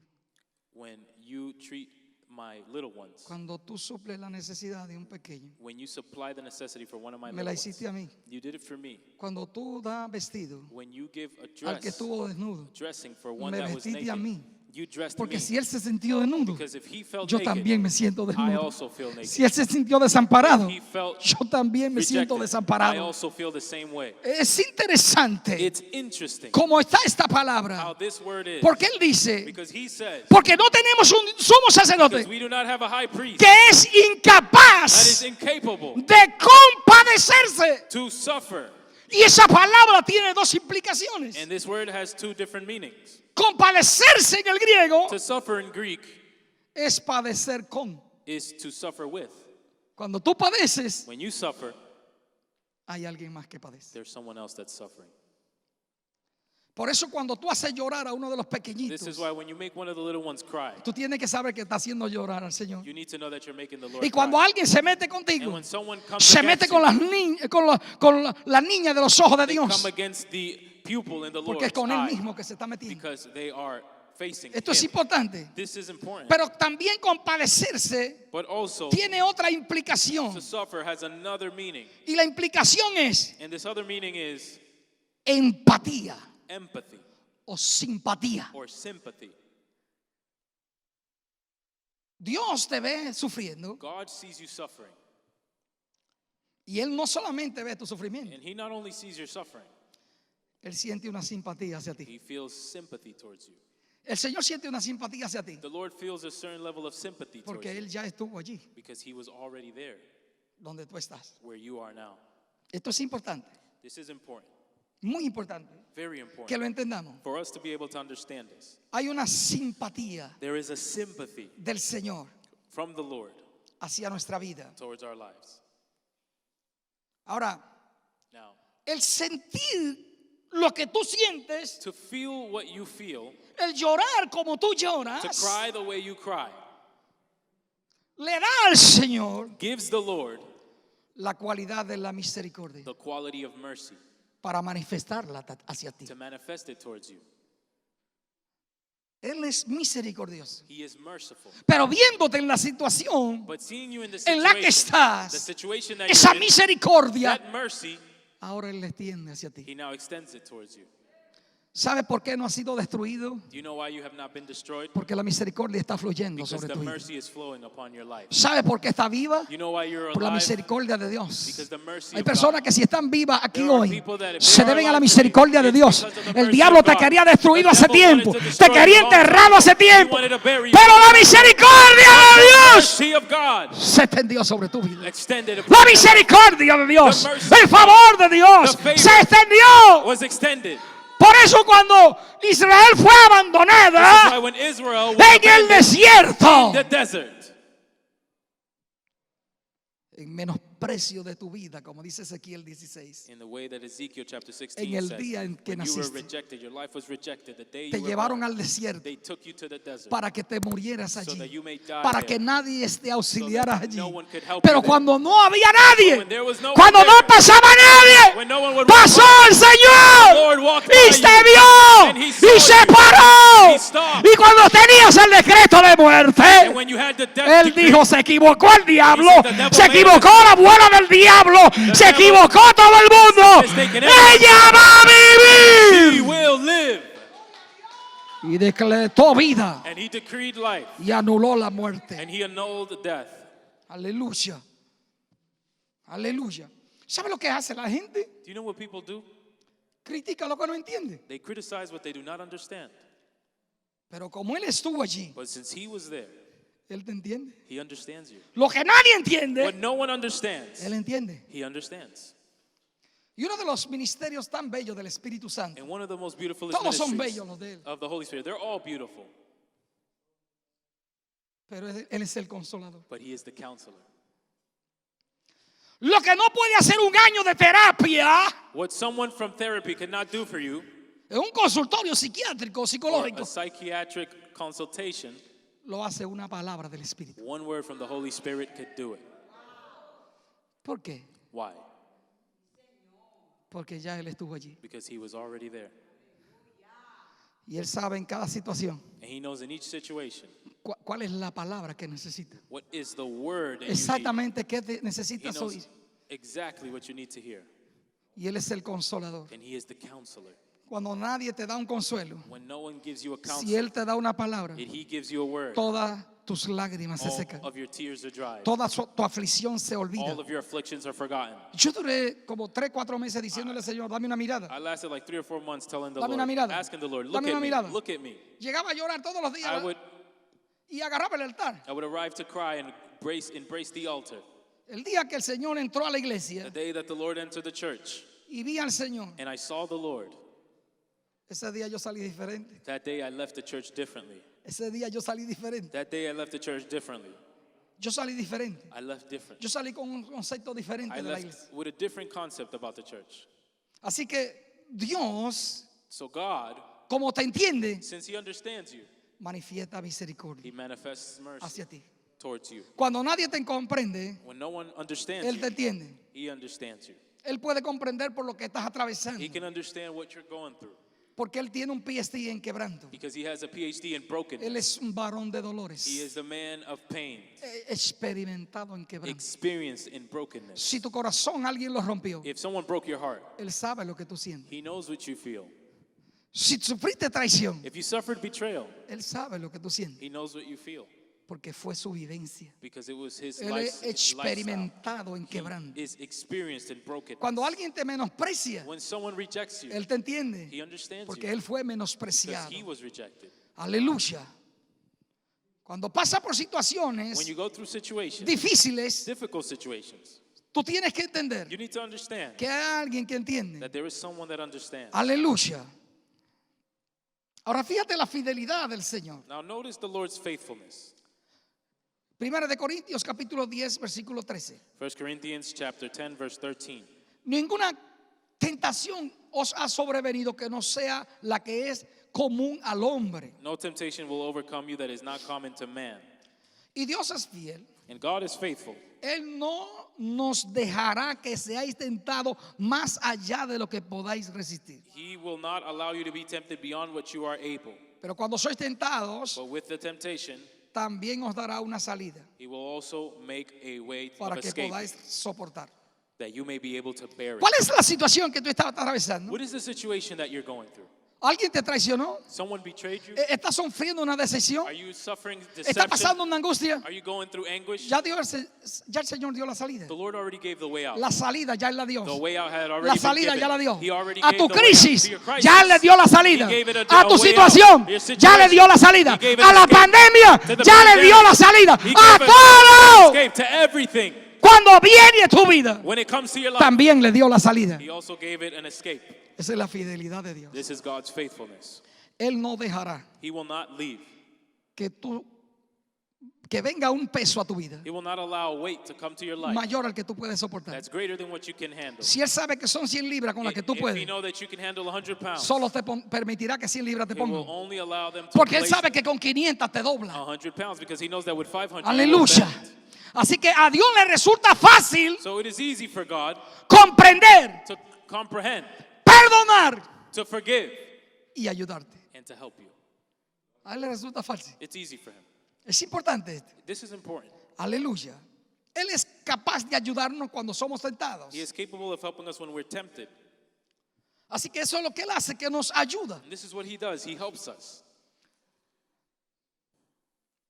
Speaker 2: when you treat my little ones,
Speaker 1: cuando tú suples la necesidad de un pequeño,
Speaker 2: when you supply the necessity for one of my
Speaker 1: me
Speaker 2: little
Speaker 1: la
Speaker 2: ones,
Speaker 1: hiciste a mí.
Speaker 2: you did it for me.
Speaker 1: Cuando tú das vestido
Speaker 2: When you give a
Speaker 1: al que
Speaker 2: dress,
Speaker 1: estuvo desnudo,
Speaker 2: dressing for one
Speaker 1: me
Speaker 2: that was
Speaker 1: vestiste a
Speaker 2: naked,
Speaker 1: mí.
Speaker 2: you dressed
Speaker 1: Porque
Speaker 2: me.
Speaker 1: si Él se sintió desnudo,
Speaker 2: Because if He felt
Speaker 1: yo
Speaker 2: naked,
Speaker 1: también me siento
Speaker 2: I
Speaker 1: desnudo.
Speaker 2: also feel naked.
Speaker 1: Si Él se sintió desamparado,
Speaker 2: If He felt
Speaker 1: yo también me siento
Speaker 2: rejected, I
Speaker 1: desamparado.
Speaker 2: also feel the same way.
Speaker 1: Es interesante
Speaker 2: It's interesting
Speaker 1: cómo está esta
Speaker 2: how
Speaker 1: palabra.
Speaker 2: this word is.
Speaker 1: Porque Él dice,
Speaker 2: Because He says,
Speaker 1: porque no tenemos un sumo
Speaker 2: because
Speaker 1: sacerdote
Speaker 2: we do not have a high priest
Speaker 1: que es
Speaker 2: that is
Speaker 1: incapaz
Speaker 2: incapable
Speaker 1: de compadecerse.
Speaker 2: to suffer.
Speaker 1: Y esa palabra tiene dos implicaciones.
Speaker 2: And this word has two different meanings.
Speaker 1: Compadecerse en el griego
Speaker 2: To suffer in Greek
Speaker 1: es padecer con.
Speaker 2: is to suffer with.
Speaker 1: Cuando tú padeces,
Speaker 2: When you suffer,
Speaker 1: hay alguien más que padece.
Speaker 2: there's someone else that's suffering.
Speaker 1: Por eso cuando tú haces llorar a uno de los
Speaker 2: This
Speaker 1: pequeñitos,
Speaker 2: is why when you make one of the little ones cry,
Speaker 1: tú tienes que saber que está haciendo llorar al Señor.
Speaker 2: you need to know that you're making the Lord
Speaker 1: Y cuando
Speaker 2: cry.
Speaker 1: alguien se mete
Speaker 2: And
Speaker 1: contigo,
Speaker 2: when someone comes
Speaker 1: se
Speaker 2: against
Speaker 1: mete con la niña de los ojos de
Speaker 2: they
Speaker 1: Dios,
Speaker 2: come against the pupil in the
Speaker 1: porque
Speaker 2: Lord's
Speaker 1: es con él
Speaker 2: eye
Speaker 1: mismo que se está metiendo.
Speaker 2: because they are facing
Speaker 1: Esto es
Speaker 2: Him.
Speaker 1: importante.
Speaker 2: This is important.
Speaker 1: Pero también compadecerse
Speaker 2: But also,
Speaker 1: tiene otra implicación.
Speaker 2: to suffer has another meaning.
Speaker 1: Y la implicación es
Speaker 2: And this other meaning is
Speaker 1: empatía
Speaker 2: empathy
Speaker 1: o simpatía.
Speaker 2: or sympathy.
Speaker 1: Dios te ve sufriendo
Speaker 2: God sees you suffering.
Speaker 1: Y Él no solamente ve tu sufrimiento,
Speaker 2: And he not only sees your suffering,
Speaker 1: Él siente una simpatía hacia ti.
Speaker 2: he feels sympathy towards you.
Speaker 1: El Señor siente una simpatía hacia ti
Speaker 2: The Lord feels a certain level of sympathy towards
Speaker 1: porque
Speaker 2: you
Speaker 1: Él ya estuvo allí
Speaker 2: because he was already there
Speaker 1: donde tú estás.
Speaker 2: where you are now.
Speaker 1: Esto es importante,
Speaker 2: This is important,
Speaker 1: muy importante
Speaker 2: very
Speaker 1: que
Speaker 2: important,
Speaker 1: lo entendamos.
Speaker 2: for us to be able to understand this.
Speaker 1: Hay una simpatía
Speaker 2: There is a sympathy
Speaker 1: del Señor
Speaker 2: from the Lord
Speaker 1: hacia nuestra vida.
Speaker 2: towards our lives.
Speaker 1: Ahora,
Speaker 2: Now,
Speaker 1: el sentir lo que tú sientes,
Speaker 2: to feel what you feel,
Speaker 1: el llorar como tú lloras,
Speaker 2: to cry the way you cry,
Speaker 1: le da al Señor
Speaker 2: gives the Lord
Speaker 1: la cualidad de la misericordia
Speaker 2: the quality of mercy
Speaker 1: para manifestarla hacia ti.
Speaker 2: to manifest it towards you.
Speaker 1: Él es misericordioso.
Speaker 2: He is merciful.
Speaker 1: Pero viéndote en la situación
Speaker 2: But seeing you in the
Speaker 1: en la que
Speaker 2: situation, the
Speaker 1: estás,
Speaker 2: situation that
Speaker 1: esa
Speaker 2: you're in,
Speaker 1: misericordia,
Speaker 2: that mercy,
Speaker 1: ahora Él le extiende hacia ti.
Speaker 2: he now extends it towards you.
Speaker 1: ¿Sabe por qué no ha sido destruido?
Speaker 2: Do you know why you have not been destroyed?
Speaker 1: Porque la misericordia está fluyendo
Speaker 2: Because
Speaker 1: sobre
Speaker 2: the
Speaker 1: tu vida.
Speaker 2: mercy is flowing upon your life.
Speaker 1: ¿Sabe por qué está viva?
Speaker 2: You know why you're
Speaker 1: Por la
Speaker 2: alive?
Speaker 1: misericordia de Dios.
Speaker 2: Because the mercy
Speaker 1: Hay
Speaker 2: of
Speaker 1: personas
Speaker 2: God.
Speaker 1: que si están vivas aquí
Speaker 2: There are
Speaker 1: hoy
Speaker 2: people that if
Speaker 1: se
Speaker 2: they are
Speaker 1: deben a la
Speaker 2: alive
Speaker 1: misericordia de
Speaker 2: today,
Speaker 1: Dios.
Speaker 2: it's because of the
Speaker 1: El
Speaker 2: mercy
Speaker 1: diablo
Speaker 2: of
Speaker 1: te
Speaker 2: God.
Speaker 1: quería destruido
Speaker 2: The
Speaker 1: hace
Speaker 2: devil wanted
Speaker 1: tiempo.
Speaker 2: to
Speaker 1: Te
Speaker 2: destroy
Speaker 1: quería
Speaker 2: you long
Speaker 1: enterrarlo
Speaker 2: time.
Speaker 1: hace tiempo.
Speaker 2: He wanted to bury you.
Speaker 1: Pero la misericordia de
Speaker 2: The
Speaker 1: Dios
Speaker 2: mercy of God
Speaker 1: se extendió sobre tu vida.
Speaker 2: extended upon
Speaker 1: La
Speaker 2: your life.
Speaker 1: misericordia de Dios,
Speaker 2: The mercy
Speaker 1: el
Speaker 2: of
Speaker 1: favor de Dios
Speaker 2: The favor
Speaker 1: se extendió.
Speaker 2: was extended.
Speaker 1: Por eso cuando Israel fue
Speaker 2: This is why
Speaker 1: abandonada
Speaker 2: when Israel was
Speaker 1: en el
Speaker 2: abandoned
Speaker 1: desierto,
Speaker 2: in the desert,
Speaker 1: en menosprecio de tu vida, como dice Ezequiel 16,
Speaker 2: in the way that Ezekiel chapter 16
Speaker 1: en el
Speaker 2: says,
Speaker 1: día en que
Speaker 2: when you were
Speaker 1: naciste,
Speaker 2: rejected, your life was rejected, the day
Speaker 1: te
Speaker 2: you were
Speaker 1: llevaron
Speaker 2: born,
Speaker 1: al desierto
Speaker 2: they took you to the desert
Speaker 1: para que te murieras
Speaker 2: so that
Speaker 1: allí,
Speaker 2: you may die
Speaker 1: para
Speaker 2: there,
Speaker 1: que nadie te auxiliara allí.
Speaker 2: no one could help
Speaker 1: Pero
Speaker 2: you there.
Speaker 1: cuando no había nadie,
Speaker 2: When there was no
Speaker 1: cuando
Speaker 2: one
Speaker 1: no
Speaker 2: there,
Speaker 1: pasaba nadie,
Speaker 2: when no one would
Speaker 1: pasó
Speaker 2: walk
Speaker 1: el
Speaker 2: by,
Speaker 1: Señor
Speaker 2: the Lord walked
Speaker 1: y
Speaker 2: by
Speaker 1: te
Speaker 2: you,
Speaker 1: vio
Speaker 2: and he
Speaker 1: y
Speaker 2: saw
Speaker 1: se
Speaker 2: you,
Speaker 1: paró.
Speaker 2: he stopped.
Speaker 1: Y cuando tenías el decreto de
Speaker 2: and
Speaker 1: muerte,
Speaker 2: when you had the death
Speaker 1: él
Speaker 2: decree,
Speaker 1: dijo, se equivocó el diablo,
Speaker 2: He said, "The devil
Speaker 1: se
Speaker 2: made a
Speaker 1: equivocó la abuela del diablo, se
Speaker 2: devil
Speaker 1: equivocó todo el mundo.
Speaker 2: mistaken everyone.
Speaker 1: Ella va a
Speaker 2: he
Speaker 1: vivir.
Speaker 2: will live.
Speaker 1: Y decretó vida
Speaker 2: And he decreed life,
Speaker 1: y anuló la muerte.
Speaker 2: and he annulled death.
Speaker 1: Aleluya. Aleluya. ¿Sabe lo que hace la gente?
Speaker 2: Do you know what people do?
Speaker 1: Critica lo que no entiende.
Speaker 2: They criticize what they do not understand.
Speaker 1: Pero como él estuvo allí,
Speaker 2: But since he was there,
Speaker 1: él te entiende.
Speaker 2: he understands you.
Speaker 1: Lo que nadie
Speaker 2: What
Speaker 1: entiende,
Speaker 2: no one understands,
Speaker 1: él entiende.
Speaker 2: he understands.
Speaker 1: Y uno de los ministerios tan bellos del Espíritu Santo,
Speaker 2: And one of the most beautiful
Speaker 1: todos son
Speaker 2: ministries
Speaker 1: bellos los de él,
Speaker 2: of the Holy Spirit, they're all beautiful,
Speaker 1: pero él es el consolador.
Speaker 2: but he is the counselor.
Speaker 1: Lo que no puede hacer un año de terapia
Speaker 2: What someone from therapy cannot do for you,
Speaker 1: en un consultorio psiquiátrico,
Speaker 2: or
Speaker 1: psicológico,
Speaker 2: a psychiatric consultation,
Speaker 1: lo hace una palabra del Espíritu.
Speaker 2: one word from the Holy Spirit could do it.
Speaker 1: ¿Por qué?
Speaker 2: Why?
Speaker 1: Porque ya él estuvo allí.
Speaker 2: Because he was already there.
Speaker 1: Y él sabe en cada situación
Speaker 2: And he knows in each situation
Speaker 1: cuál es la palabra que necesita.
Speaker 2: what is the word that you need.
Speaker 1: Exactamente qué
Speaker 2: He
Speaker 1: necesitas hoy.
Speaker 2: knows exactly what you need to hear.
Speaker 1: Y él es el consolador.
Speaker 2: And he is the counselor.
Speaker 1: Cuando nadie te da un consuelo,
Speaker 2: When no one gives you a
Speaker 1: si
Speaker 2: counsel,
Speaker 1: él te da una palabra,
Speaker 2: and he gives you a word,
Speaker 1: todas tus lágrimas se
Speaker 2: all
Speaker 1: secan.
Speaker 2: of your tears are dried.
Speaker 1: Toda tu aflicción se olvida.
Speaker 2: All of your afflictions are forgotten.
Speaker 1: Yo duré como 3-4 meses diciéndole al Señor, dame una mirada.
Speaker 2: I lasted like 3 or 4 months telling the
Speaker 1: Dame una
Speaker 2: Lord,
Speaker 1: mirada.
Speaker 2: asking the Lord, look
Speaker 1: Dame una
Speaker 2: at me,
Speaker 1: mirada.
Speaker 2: look at me.
Speaker 1: Llegaba a llorar todos los días y agarraba el altar.
Speaker 2: I would arrive to cry and embrace the altar.
Speaker 1: El día que el Señor entró a la
Speaker 2: The
Speaker 1: iglesia
Speaker 2: day that the Lord entered the church,
Speaker 1: y vi al Señor,
Speaker 2: and I saw the Lord,
Speaker 1: ese día yo salí diferente.
Speaker 2: that day I left the church differently.
Speaker 1: Ese día yo salí diferente.
Speaker 2: That day I left the church differently.
Speaker 1: Yo salí diferente.
Speaker 2: I left different.
Speaker 1: Yo salí con un concepto diferente
Speaker 2: I
Speaker 1: de la iglesia.
Speaker 2: left with a different concept about the church.
Speaker 1: Así que Dios,
Speaker 2: So God,
Speaker 1: como te entiende,
Speaker 2: since he understands you,
Speaker 1: manifiesta
Speaker 2: he
Speaker 1: misericordia
Speaker 2: manifests mercy
Speaker 1: hacia ti.
Speaker 2: towards you.
Speaker 1: Cuando nadie te comprende,
Speaker 2: When no one understands
Speaker 1: Él te
Speaker 2: you,
Speaker 1: entiende.
Speaker 2: he understands you.
Speaker 1: Él puede comprender por lo que estás atravesando.
Speaker 2: He can understand what you're going through
Speaker 1: Porque Él tiene un PhD en quebranto.
Speaker 2: because he has a PhD in brokenness.
Speaker 1: Él es un varón de dolores.
Speaker 2: He is the man of pain,
Speaker 1: Experimentado en quebranto.
Speaker 2: experienced in brokenness.
Speaker 1: Si tu corazón alguien lo rompió,
Speaker 2: If someone broke your heart,
Speaker 1: Él sabe lo que tú sientes.
Speaker 2: he knows what you feel.
Speaker 1: Si sufriste traición,
Speaker 2: If you suffered betrayal,
Speaker 1: Él sabe lo que tú sientes.
Speaker 2: he knows what you feel.
Speaker 1: Porque fue su vivencia.
Speaker 2: Because it was his
Speaker 1: Él es experimentado en quebranto.
Speaker 2: He is experienced in brokenness.
Speaker 1: Cuando alguien te menosprecia,
Speaker 2: When someone rejects you,
Speaker 1: Él te entiende.
Speaker 2: he understands
Speaker 1: Porque
Speaker 2: you
Speaker 1: Él fue
Speaker 2: because
Speaker 1: menospreciado.
Speaker 2: he was rejected.
Speaker 1: Aleluya. Cuando pasa por
Speaker 2: When
Speaker 1: situaciones
Speaker 2: you go through situations,
Speaker 1: difíciles,
Speaker 2: difficult situations,
Speaker 1: tú tienes que entender
Speaker 2: you need to understand
Speaker 1: que hay alguien que entiende.
Speaker 2: that there is someone that understands.
Speaker 1: Aleluya. Ahora fíjate la fidelidad del Señor.
Speaker 2: Now notice the Lord's faithfulness.
Speaker 1: Primera de Corintios capítulo 10 versículo 13.
Speaker 2: 1 Corinthians chapter 10 verse 13.
Speaker 1: Ninguna tentación os ha sobrevenido que no sea la que es común al hombre.
Speaker 2: No temptation will overcome you that is not common to man.
Speaker 1: Y Dios es fiel.
Speaker 2: And God is faithful.
Speaker 1: Él no nos dejará que seáis tentados más allá de lo que podáis resistir.
Speaker 2: He will not allow you to be tempted beyond what you are able.
Speaker 1: Pero cuando sois tentados,
Speaker 2: But with the temptation,
Speaker 1: también os dará una salida
Speaker 2: he will also make a way of
Speaker 1: para que
Speaker 2: escape
Speaker 1: podáis soportar.
Speaker 2: that you may be able to bear it.
Speaker 1: ¿Cuál es la situación que tú estás atravesando?
Speaker 2: What is the situation that you're going through?
Speaker 1: ¿Alguien te traicionó?
Speaker 2: Someone betrayed you?
Speaker 1: ¿Estás sufriendo una decepción?
Speaker 2: Are you suffering
Speaker 1: ¿Estás
Speaker 2: deception?
Speaker 1: pasando una angustia?
Speaker 2: Are you going through anguish?
Speaker 1: Ya el Señor dio la salida.
Speaker 2: The Lord already gave the way out.
Speaker 1: La salida ya Él la dio.
Speaker 2: The way out had already
Speaker 1: La
Speaker 2: been
Speaker 1: salida
Speaker 2: given.
Speaker 1: ya la dio.
Speaker 2: He already
Speaker 1: A
Speaker 2: gave
Speaker 1: tu
Speaker 2: the way out.
Speaker 1: crisis
Speaker 2: To your crisis,
Speaker 1: ya le dio la salida.
Speaker 2: He gave it
Speaker 1: A tu
Speaker 2: way
Speaker 1: situación
Speaker 2: out. Your
Speaker 1: ya le dio la salida.
Speaker 2: He gave it
Speaker 1: A la
Speaker 2: escape.
Speaker 1: pandemia
Speaker 2: To the
Speaker 1: ya le dio
Speaker 2: pandemic.
Speaker 1: la salida.
Speaker 2: He
Speaker 1: A
Speaker 2: gave it
Speaker 1: todo.
Speaker 2: escape to everything.
Speaker 1: Cuando viene tu vida,
Speaker 2: When it comes to your life,
Speaker 1: también le dio la salida.
Speaker 2: he also gave it an escape.
Speaker 1: Esa es la fidelidad de Dios.
Speaker 2: This is God's faithfulness.
Speaker 1: Él no dejará
Speaker 2: He will not leave.
Speaker 1: que venga un peso a tu vida
Speaker 2: He will not allow weight to come to your life
Speaker 1: mayor al que tú puedes soportar.
Speaker 2: that's greater than what you can handle.
Speaker 1: Si Él sabe que son 100 libras con las que tú
Speaker 2: If you
Speaker 1: puedes,
Speaker 2: know that you can handle 100 pounds,
Speaker 1: solo te permitirá que 100 libras te
Speaker 2: he will
Speaker 1: pongan.
Speaker 2: only allow them to
Speaker 1: Porque Él
Speaker 2: place
Speaker 1: sabe que con 500 te dobla.
Speaker 2: 100 pounds because he knows that with 500 you will
Speaker 1: Aleluya.
Speaker 2: bend.
Speaker 1: Así que a Dios le resulta fácil
Speaker 2: So it is easy for God
Speaker 1: comprender,
Speaker 2: to comprehend,
Speaker 1: perdonar
Speaker 2: to forgive,
Speaker 1: y ayudarte.
Speaker 2: and to help you.
Speaker 1: A Él le resulta fácil.
Speaker 2: It's easy for him.
Speaker 1: Es importante esto.
Speaker 2: This is important.
Speaker 1: Aleluya. Él es capaz de ayudarnos cuando somos tentados.
Speaker 2: He is capable of helping us when we're tempted.
Speaker 1: Así que eso es lo que Él hace, que nos ayuda.
Speaker 2: And this is what he does. He helps us.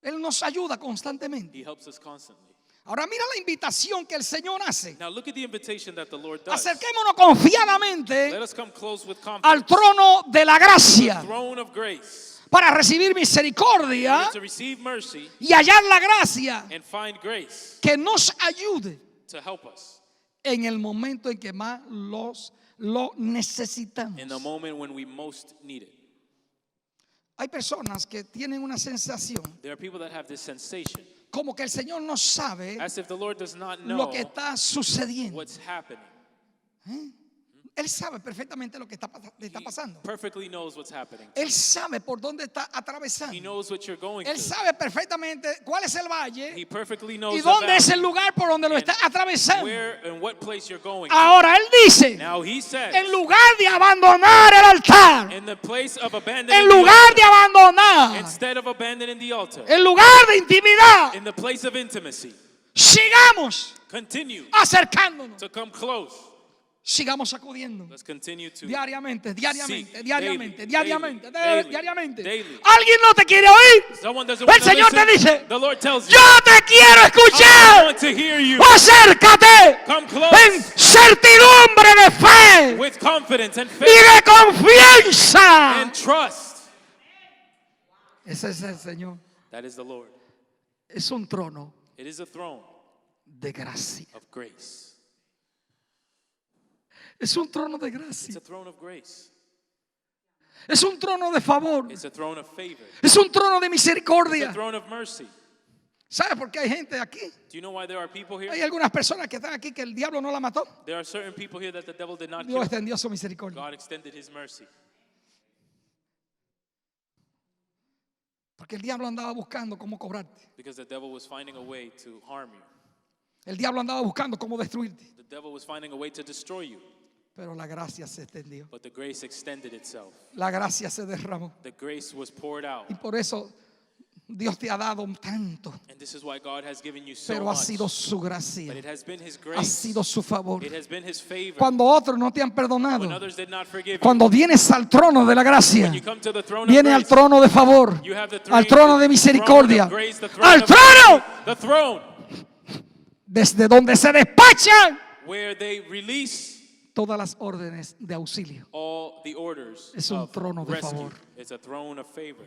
Speaker 1: Él nos ayuda constantemente.
Speaker 2: He helps us constantly.
Speaker 1: Ahora mira la invitación que el Señor hace.
Speaker 2: Now look at the invitation that the Lord does.
Speaker 1: Acerquémonos confiadamente
Speaker 2: Let us come close with confidence.
Speaker 1: al trono de la gracia
Speaker 2: Throne of grace.
Speaker 1: para recibir misericordia
Speaker 2: To receive mercy
Speaker 1: y hallar la gracia
Speaker 2: and find grace
Speaker 1: que nos ayude
Speaker 2: to help us
Speaker 1: en el momento en que más lo necesitamos.
Speaker 2: in the moment when we most need it.
Speaker 1: Hay personas que tienen una sensación
Speaker 2: There are people that have this sensation
Speaker 1: como que el Señor no sabe
Speaker 2: as if the Lord does not
Speaker 1: lo
Speaker 2: know
Speaker 1: que está sucediendo.
Speaker 2: what's happening.
Speaker 1: Él sabe perfectamente lo que está pasando.
Speaker 2: Perfectly knows what's happening.
Speaker 1: Él sabe por dónde está
Speaker 2: He
Speaker 1: atravesando.
Speaker 2: knows what you're going
Speaker 1: Él
Speaker 2: through.
Speaker 1: sabe perfectamente cuál es el
Speaker 2: He
Speaker 1: valle
Speaker 2: perfectly
Speaker 1: y
Speaker 2: knows the
Speaker 1: dónde es el
Speaker 2: valley
Speaker 1: lugar por donde lo está atravesando.
Speaker 2: where and what place you're going.
Speaker 1: Ahora Él dice,
Speaker 2: Now he says,
Speaker 1: en lugar de abandonar el altar,
Speaker 2: in the place of
Speaker 1: en
Speaker 2: abandoning the
Speaker 1: lugar de
Speaker 2: altar,
Speaker 1: abandonar,
Speaker 2: instead of abandoning the altar,
Speaker 1: en lugar de intimidad,
Speaker 2: in the place of intimacy,
Speaker 1: sigamos
Speaker 2: continue
Speaker 1: acercándonos,
Speaker 2: to come close.
Speaker 1: sigamos acudiendo
Speaker 2: Let's continue to
Speaker 1: diariamente,
Speaker 2: seek
Speaker 1: diariamente.
Speaker 2: daily.
Speaker 1: Alguien no te quiere oír.
Speaker 2: Someone doesn't
Speaker 1: El
Speaker 2: want to
Speaker 1: Señor te
Speaker 2: listen.
Speaker 1: dice,
Speaker 2: The Lord tells you,
Speaker 1: yo te quiero
Speaker 2: I
Speaker 1: escuchar.
Speaker 2: want to hear you.
Speaker 1: Acércate
Speaker 2: Come close
Speaker 1: en certidumbre de fe
Speaker 2: with confidence and
Speaker 1: y
Speaker 2: faith
Speaker 1: de confianza.
Speaker 2: and trust.
Speaker 1: Ese es el Señor.
Speaker 2: That is the Lord.
Speaker 1: Es un trono
Speaker 2: It is a throne
Speaker 1: de gracia.
Speaker 2: of grace.
Speaker 1: Es un trono de
Speaker 2: It's
Speaker 1: gracia.
Speaker 2: a throne of grace.
Speaker 1: Es un trono de favor.
Speaker 2: It's a throne of favor.
Speaker 1: Es un trono de
Speaker 2: It's a
Speaker 1: misericordia.
Speaker 2: throne of mercy.
Speaker 1: ¿Sabe por qué hay gente aquí?
Speaker 2: Do you know why there are people
Speaker 1: Hay
Speaker 2: here?
Speaker 1: algunas personas que están aquí que el diablo no la mató.
Speaker 2: There are certain people here that the devil did not
Speaker 1: Dios
Speaker 2: kill.
Speaker 1: extendió su misericordia.
Speaker 2: God extended his mercy.
Speaker 1: Porque el diablo andaba buscando cómo cobrarte.
Speaker 2: Because the devil was finding a way to harm you.
Speaker 1: El diablo andaba buscando cómo destruirte.
Speaker 2: The devil was finding a way to destroy you.
Speaker 1: Pero la gracia se extendió.
Speaker 2: But the grace extended itself.
Speaker 1: La gracia se derramó.
Speaker 2: The grace was poured out.
Speaker 1: Y por eso Dios te ha dado tanto,
Speaker 2: And this is why God has given you so
Speaker 1: pero ha
Speaker 2: much.
Speaker 1: sido su gracia,
Speaker 2: But it has been His
Speaker 1: ha
Speaker 2: grace.
Speaker 1: sido su favor.
Speaker 2: It has been His favor.
Speaker 1: Cuando otros no te han
Speaker 2: When
Speaker 1: perdonado,
Speaker 2: others did not forgive you.
Speaker 1: cuando vienes al trono de la gracia,
Speaker 2: When you come to the throne of
Speaker 1: viene al
Speaker 2: grace,
Speaker 1: trono de favor,
Speaker 2: you have the
Speaker 1: al trono de
Speaker 2: throne
Speaker 1: misericordia,
Speaker 2: of grace, the throne
Speaker 1: al
Speaker 2: of
Speaker 1: trono
Speaker 2: mercy, the throne
Speaker 1: desde donde se despachan
Speaker 2: where they release
Speaker 1: todas las órdenes de auxilio.
Speaker 2: all the orders
Speaker 1: Es un
Speaker 2: of
Speaker 1: trono de
Speaker 2: rescue.
Speaker 1: favor.
Speaker 2: It's a throne of favor.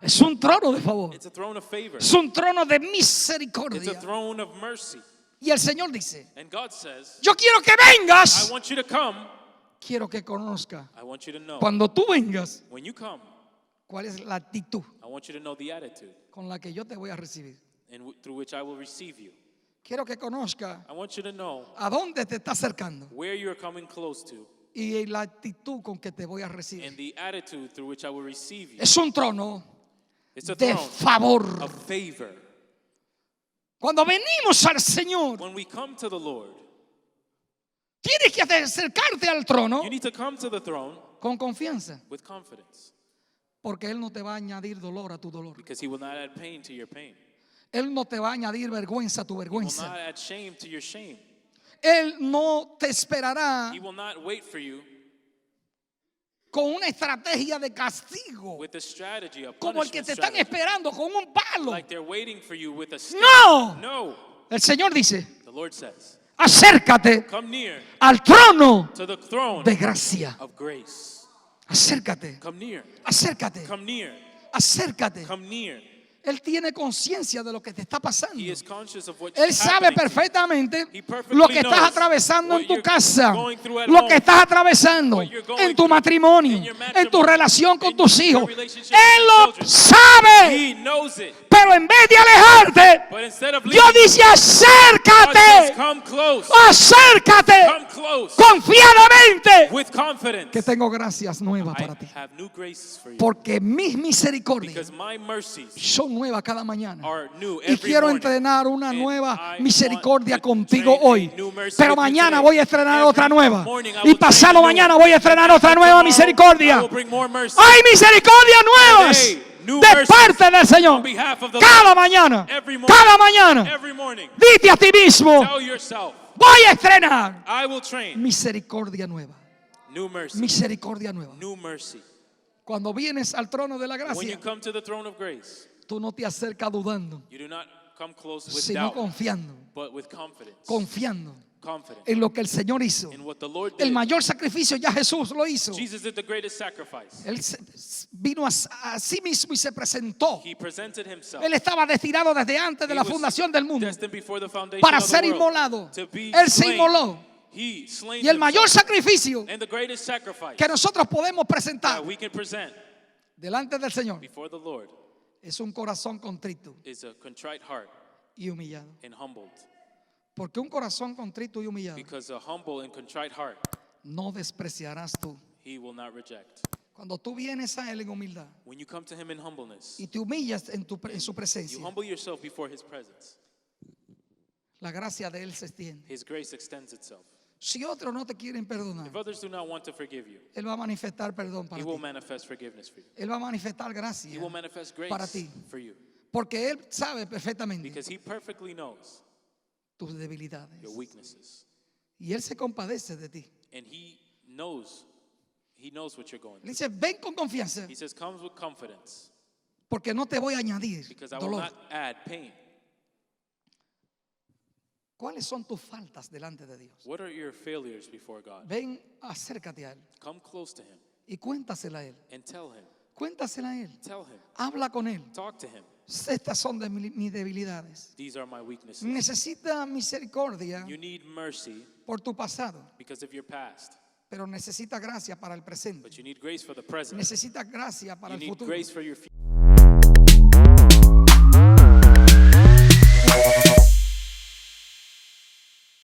Speaker 1: Es un trono de favor,
Speaker 2: It's a throne of favor.
Speaker 1: es un trono de
Speaker 2: It's a
Speaker 1: misericordia.
Speaker 2: throne of mercy.
Speaker 1: Y el Señor dice,
Speaker 2: And God says,
Speaker 1: yo quiero que
Speaker 2: I
Speaker 1: vengas,
Speaker 2: want you to come.
Speaker 1: quiero que conozca,
Speaker 2: I want you to know.
Speaker 1: cuando tú vengas,
Speaker 2: When you come,
Speaker 1: cuál es la actitud
Speaker 2: I want you to know the attitude
Speaker 1: con la que yo te voy a recibir.
Speaker 2: through which I will receive you.
Speaker 1: Quiero que conozca
Speaker 2: I want you to know
Speaker 1: a dónde te está acercando
Speaker 2: where you're coming close to
Speaker 1: y la actitud con que te voy a recibir.
Speaker 2: and the attitude through which I will receive you.
Speaker 1: Es un trono
Speaker 2: It's a
Speaker 1: de
Speaker 2: throne
Speaker 1: favor.
Speaker 2: of favor.
Speaker 1: Cuando venimos al Señor,
Speaker 2: When we come to the Lord,
Speaker 1: tienes que acercarte al trono
Speaker 2: you need to come to the throne
Speaker 1: con confianza,
Speaker 2: with confidence
Speaker 1: porque Él no te va a añadir dolor a tu dolor.
Speaker 2: because He will not add pain to your pain.
Speaker 1: Él no te va a añadir vergüenza a tu
Speaker 2: He will
Speaker 1: vergüenza.
Speaker 2: not add shame to your shame.
Speaker 1: Él no te esperará
Speaker 2: He will not wait for you
Speaker 1: con una estrategia de castigo,
Speaker 2: with a strategy, a
Speaker 1: como el que
Speaker 2: punishment
Speaker 1: te están
Speaker 2: strategy,
Speaker 1: esperando con un palo.
Speaker 2: like they're waiting for you with a stick.
Speaker 1: No.
Speaker 2: No.
Speaker 1: El Señor dice,
Speaker 2: The Lord says,
Speaker 1: acércate
Speaker 2: come near
Speaker 1: al trono
Speaker 2: to the throne
Speaker 1: de gracia.
Speaker 2: of grace.
Speaker 1: Acércate,
Speaker 2: Come near.
Speaker 1: acércate,
Speaker 2: Come near.
Speaker 1: acércate.
Speaker 2: Come near.
Speaker 1: Él tiene conciencia de lo que te está pasando.
Speaker 2: He is conscious of what's
Speaker 1: Él sabe
Speaker 2: happening to you.
Speaker 1: perfectamente
Speaker 2: He perfectly
Speaker 1: lo que estás
Speaker 2: knows
Speaker 1: atravesando en
Speaker 2: what
Speaker 1: tu
Speaker 2: you're
Speaker 1: casa,
Speaker 2: going through at
Speaker 1: lo
Speaker 2: home,
Speaker 1: que estás atravesando
Speaker 2: what you're going
Speaker 1: en tu
Speaker 2: through,
Speaker 1: matrimonio,
Speaker 2: in your
Speaker 1: en tu
Speaker 2: matrimony,
Speaker 1: relación con
Speaker 2: in
Speaker 1: tus
Speaker 2: your
Speaker 1: hijos.
Speaker 2: relationship with
Speaker 1: Él
Speaker 2: your
Speaker 1: lo
Speaker 2: children.
Speaker 1: sabe,
Speaker 2: He knows it.
Speaker 1: pero en vez de alejarte,
Speaker 2: But instead of
Speaker 1: Dios
Speaker 2: leaving,
Speaker 1: dice
Speaker 2: God says,
Speaker 1: acércate,
Speaker 2: come close.
Speaker 1: acércate
Speaker 2: Come close.
Speaker 1: confiadamente,
Speaker 2: With confidence.
Speaker 1: que tengo gracias nuevas para ti.
Speaker 2: I have new graces for you.
Speaker 1: Porque mis misericordias
Speaker 2: Because my mercies
Speaker 1: son nuevas cada mañana.
Speaker 2: are new
Speaker 1: Y
Speaker 2: every
Speaker 1: quiero
Speaker 2: morning.
Speaker 1: entrenar una
Speaker 2: And
Speaker 1: nueva
Speaker 2: I
Speaker 1: misericordia
Speaker 2: want to
Speaker 1: contigo
Speaker 2: train a
Speaker 1: hoy.
Speaker 2: new mercy
Speaker 1: Pero
Speaker 2: with you
Speaker 1: mañana
Speaker 2: today.
Speaker 1: voy a estrenar
Speaker 2: Every
Speaker 1: otra nueva.
Speaker 2: morning I
Speaker 1: Y
Speaker 2: will train
Speaker 1: pasado
Speaker 2: a new
Speaker 1: mañana
Speaker 2: one.
Speaker 1: voy a estrenar
Speaker 2: And
Speaker 1: otra
Speaker 2: after
Speaker 1: nueva
Speaker 2: tomorrow, I
Speaker 1: misericordia.
Speaker 2: will bring more mercy.
Speaker 1: Hay misericordias nuevas
Speaker 2: Today, new
Speaker 1: de
Speaker 2: mercies
Speaker 1: parte del Señor.
Speaker 2: on behalf of the
Speaker 1: Cada
Speaker 2: Lord.
Speaker 1: mañana.
Speaker 2: Every morning.
Speaker 1: Cada mañana.
Speaker 2: Every morning.
Speaker 1: Dite a ti mismo,
Speaker 2: Tell yourself,
Speaker 1: voy a estrenar
Speaker 2: I will train
Speaker 1: misericordia nueva.
Speaker 2: new mercy.
Speaker 1: Misericordia nueva.
Speaker 2: New mercy.
Speaker 1: Cuando vienes al trono de la
Speaker 2: When you
Speaker 1: gracia,
Speaker 2: come to the throne of grace,
Speaker 1: tú no te acercas dudando,
Speaker 2: you do not come close with
Speaker 1: sino
Speaker 2: doubt,
Speaker 1: confiando,
Speaker 2: but with confidence.
Speaker 1: confiando
Speaker 2: Confidence
Speaker 1: en lo que el Señor hizo.
Speaker 2: in what the Lord
Speaker 1: El
Speaker 2: did.
Speaker 1: mayor sacrificio ya Jesús lo hizo.
Speaker 2: Jesus did the greatest sacrifice.
Speaker 1: Él vino a sí mismo y se presentó.
Speaker 2: He presented himself.
Speaker 1: Él estaba destinado desde antes de
Speaker 2: He
Speaker 1: la
Speaker 2: was
Speaker 1: fundación del mundo
Speaker 2: destined before the foundation
Speaker 1: para
Speaker 2: of the
Speaker 1: ser
Speaker 2: world
Speaker 1: inmolado.
Speaker 2: to be
Speaker 1: Él se
Speaker 2: slain.
Speaker 1: inmoló.
Speaker 2: He slain
Speaker 1: Y el mayor
Speaker 2: himself.
Speaker 1: sacrificio
Speaker 2: And the greatest sacrifice
Speaker 1: que nosotros podemos presentar
Speaker 2: that we can present
Speaker 1: delante del Señor
Speaker 2: before the Lord
Speaker 1: es un corazón contrito
Speaker 2: is a contrite heart
Speaker 1: y humillado.
Speaker 2: and humbled.
Speaker 1: Porque un corazón contrito y humillado
Speaker 2: Because a humble and contrite heart,
Speaker 1: no despreciarás tú.
Speaker 2: he will not reject.
Speaker 1: Cuando tú vienes a Él en humildad
Speaker 2: When you come to him in humbleness,
Speaker 1: y te humillas en su
Speaker 2: you
Speaker 1: presencia,
Speaker 2: humble yourself before his presence.
Speaker 1: la gracia de Él se extiende.
Speaker 2: His grace extends itself.
Speaker 1: Si otros no te quieren perdonar,
Speaker 2: If others do not want to forgive you,
Speaker 1: Él va a manifestar perdón
Speaker 2: he
Speaker 1: para
Speaker 2: will
Speaker 1: ti.
Speaker 2: manifest forgiveness for you.
Speaker 1: Él va a manifestar
Speaker 2: He
Speaker 1: gracia
Speaker 2: will manifest grace
Speaker 1: para ti.
Speaker 2: for you.
Speaker 1: Porque Él sabe perfectamente
Speaker 2: Because he perfectly knows
Speaker 1: tus debilidades.
Speaker 2: your weaknesses.
Speaker 1: Y Él se compadece de ti.
Speaker 2: And he knows what you're going
Speaker 1: Él
Speaker 2: through.
Speaker 1: dice, ven con confianza,
Speaker 2: He says, comes with confidence
Speaker 1: porque no te voy a añadir
Speaker 2: because I will
Speaker 1: dolor.
Speaker 2: not add pain.
Speaker 1: ¿Cuáles son tus faltas delante de Dios?
Speaker 2: What are your failures before God?
Speaker 1: Ven, acércate a Él
Speaker 2: Come close to him
Speaker 1: y cuéntasela a Él.
Speaker 2: and tell him.
Speaker 1: Cuéntasela a Él.
Speaker 2: Tell him.
Speaker 1: Habla con Él.
Speaker 2: Talk to him.
Speaker 1: Estas son de mis debilidades.
Speaker 2: These are my weaknesses.
Speaker 1: Necesita misericordia
Speaker 2: You need mercy
Speaker 1: por tu pasado,
Speaker 2: because of your past,
Speaker 1: pero necesita gracia para el presente.
Speaker 2: but you need grace for the present.
Speaker 1: Necesita gracia para
Speaker 2: You
Speaker 1: el
Speaker 2: need
Speaker 1: futuro.
Speaker 2: grace for your future.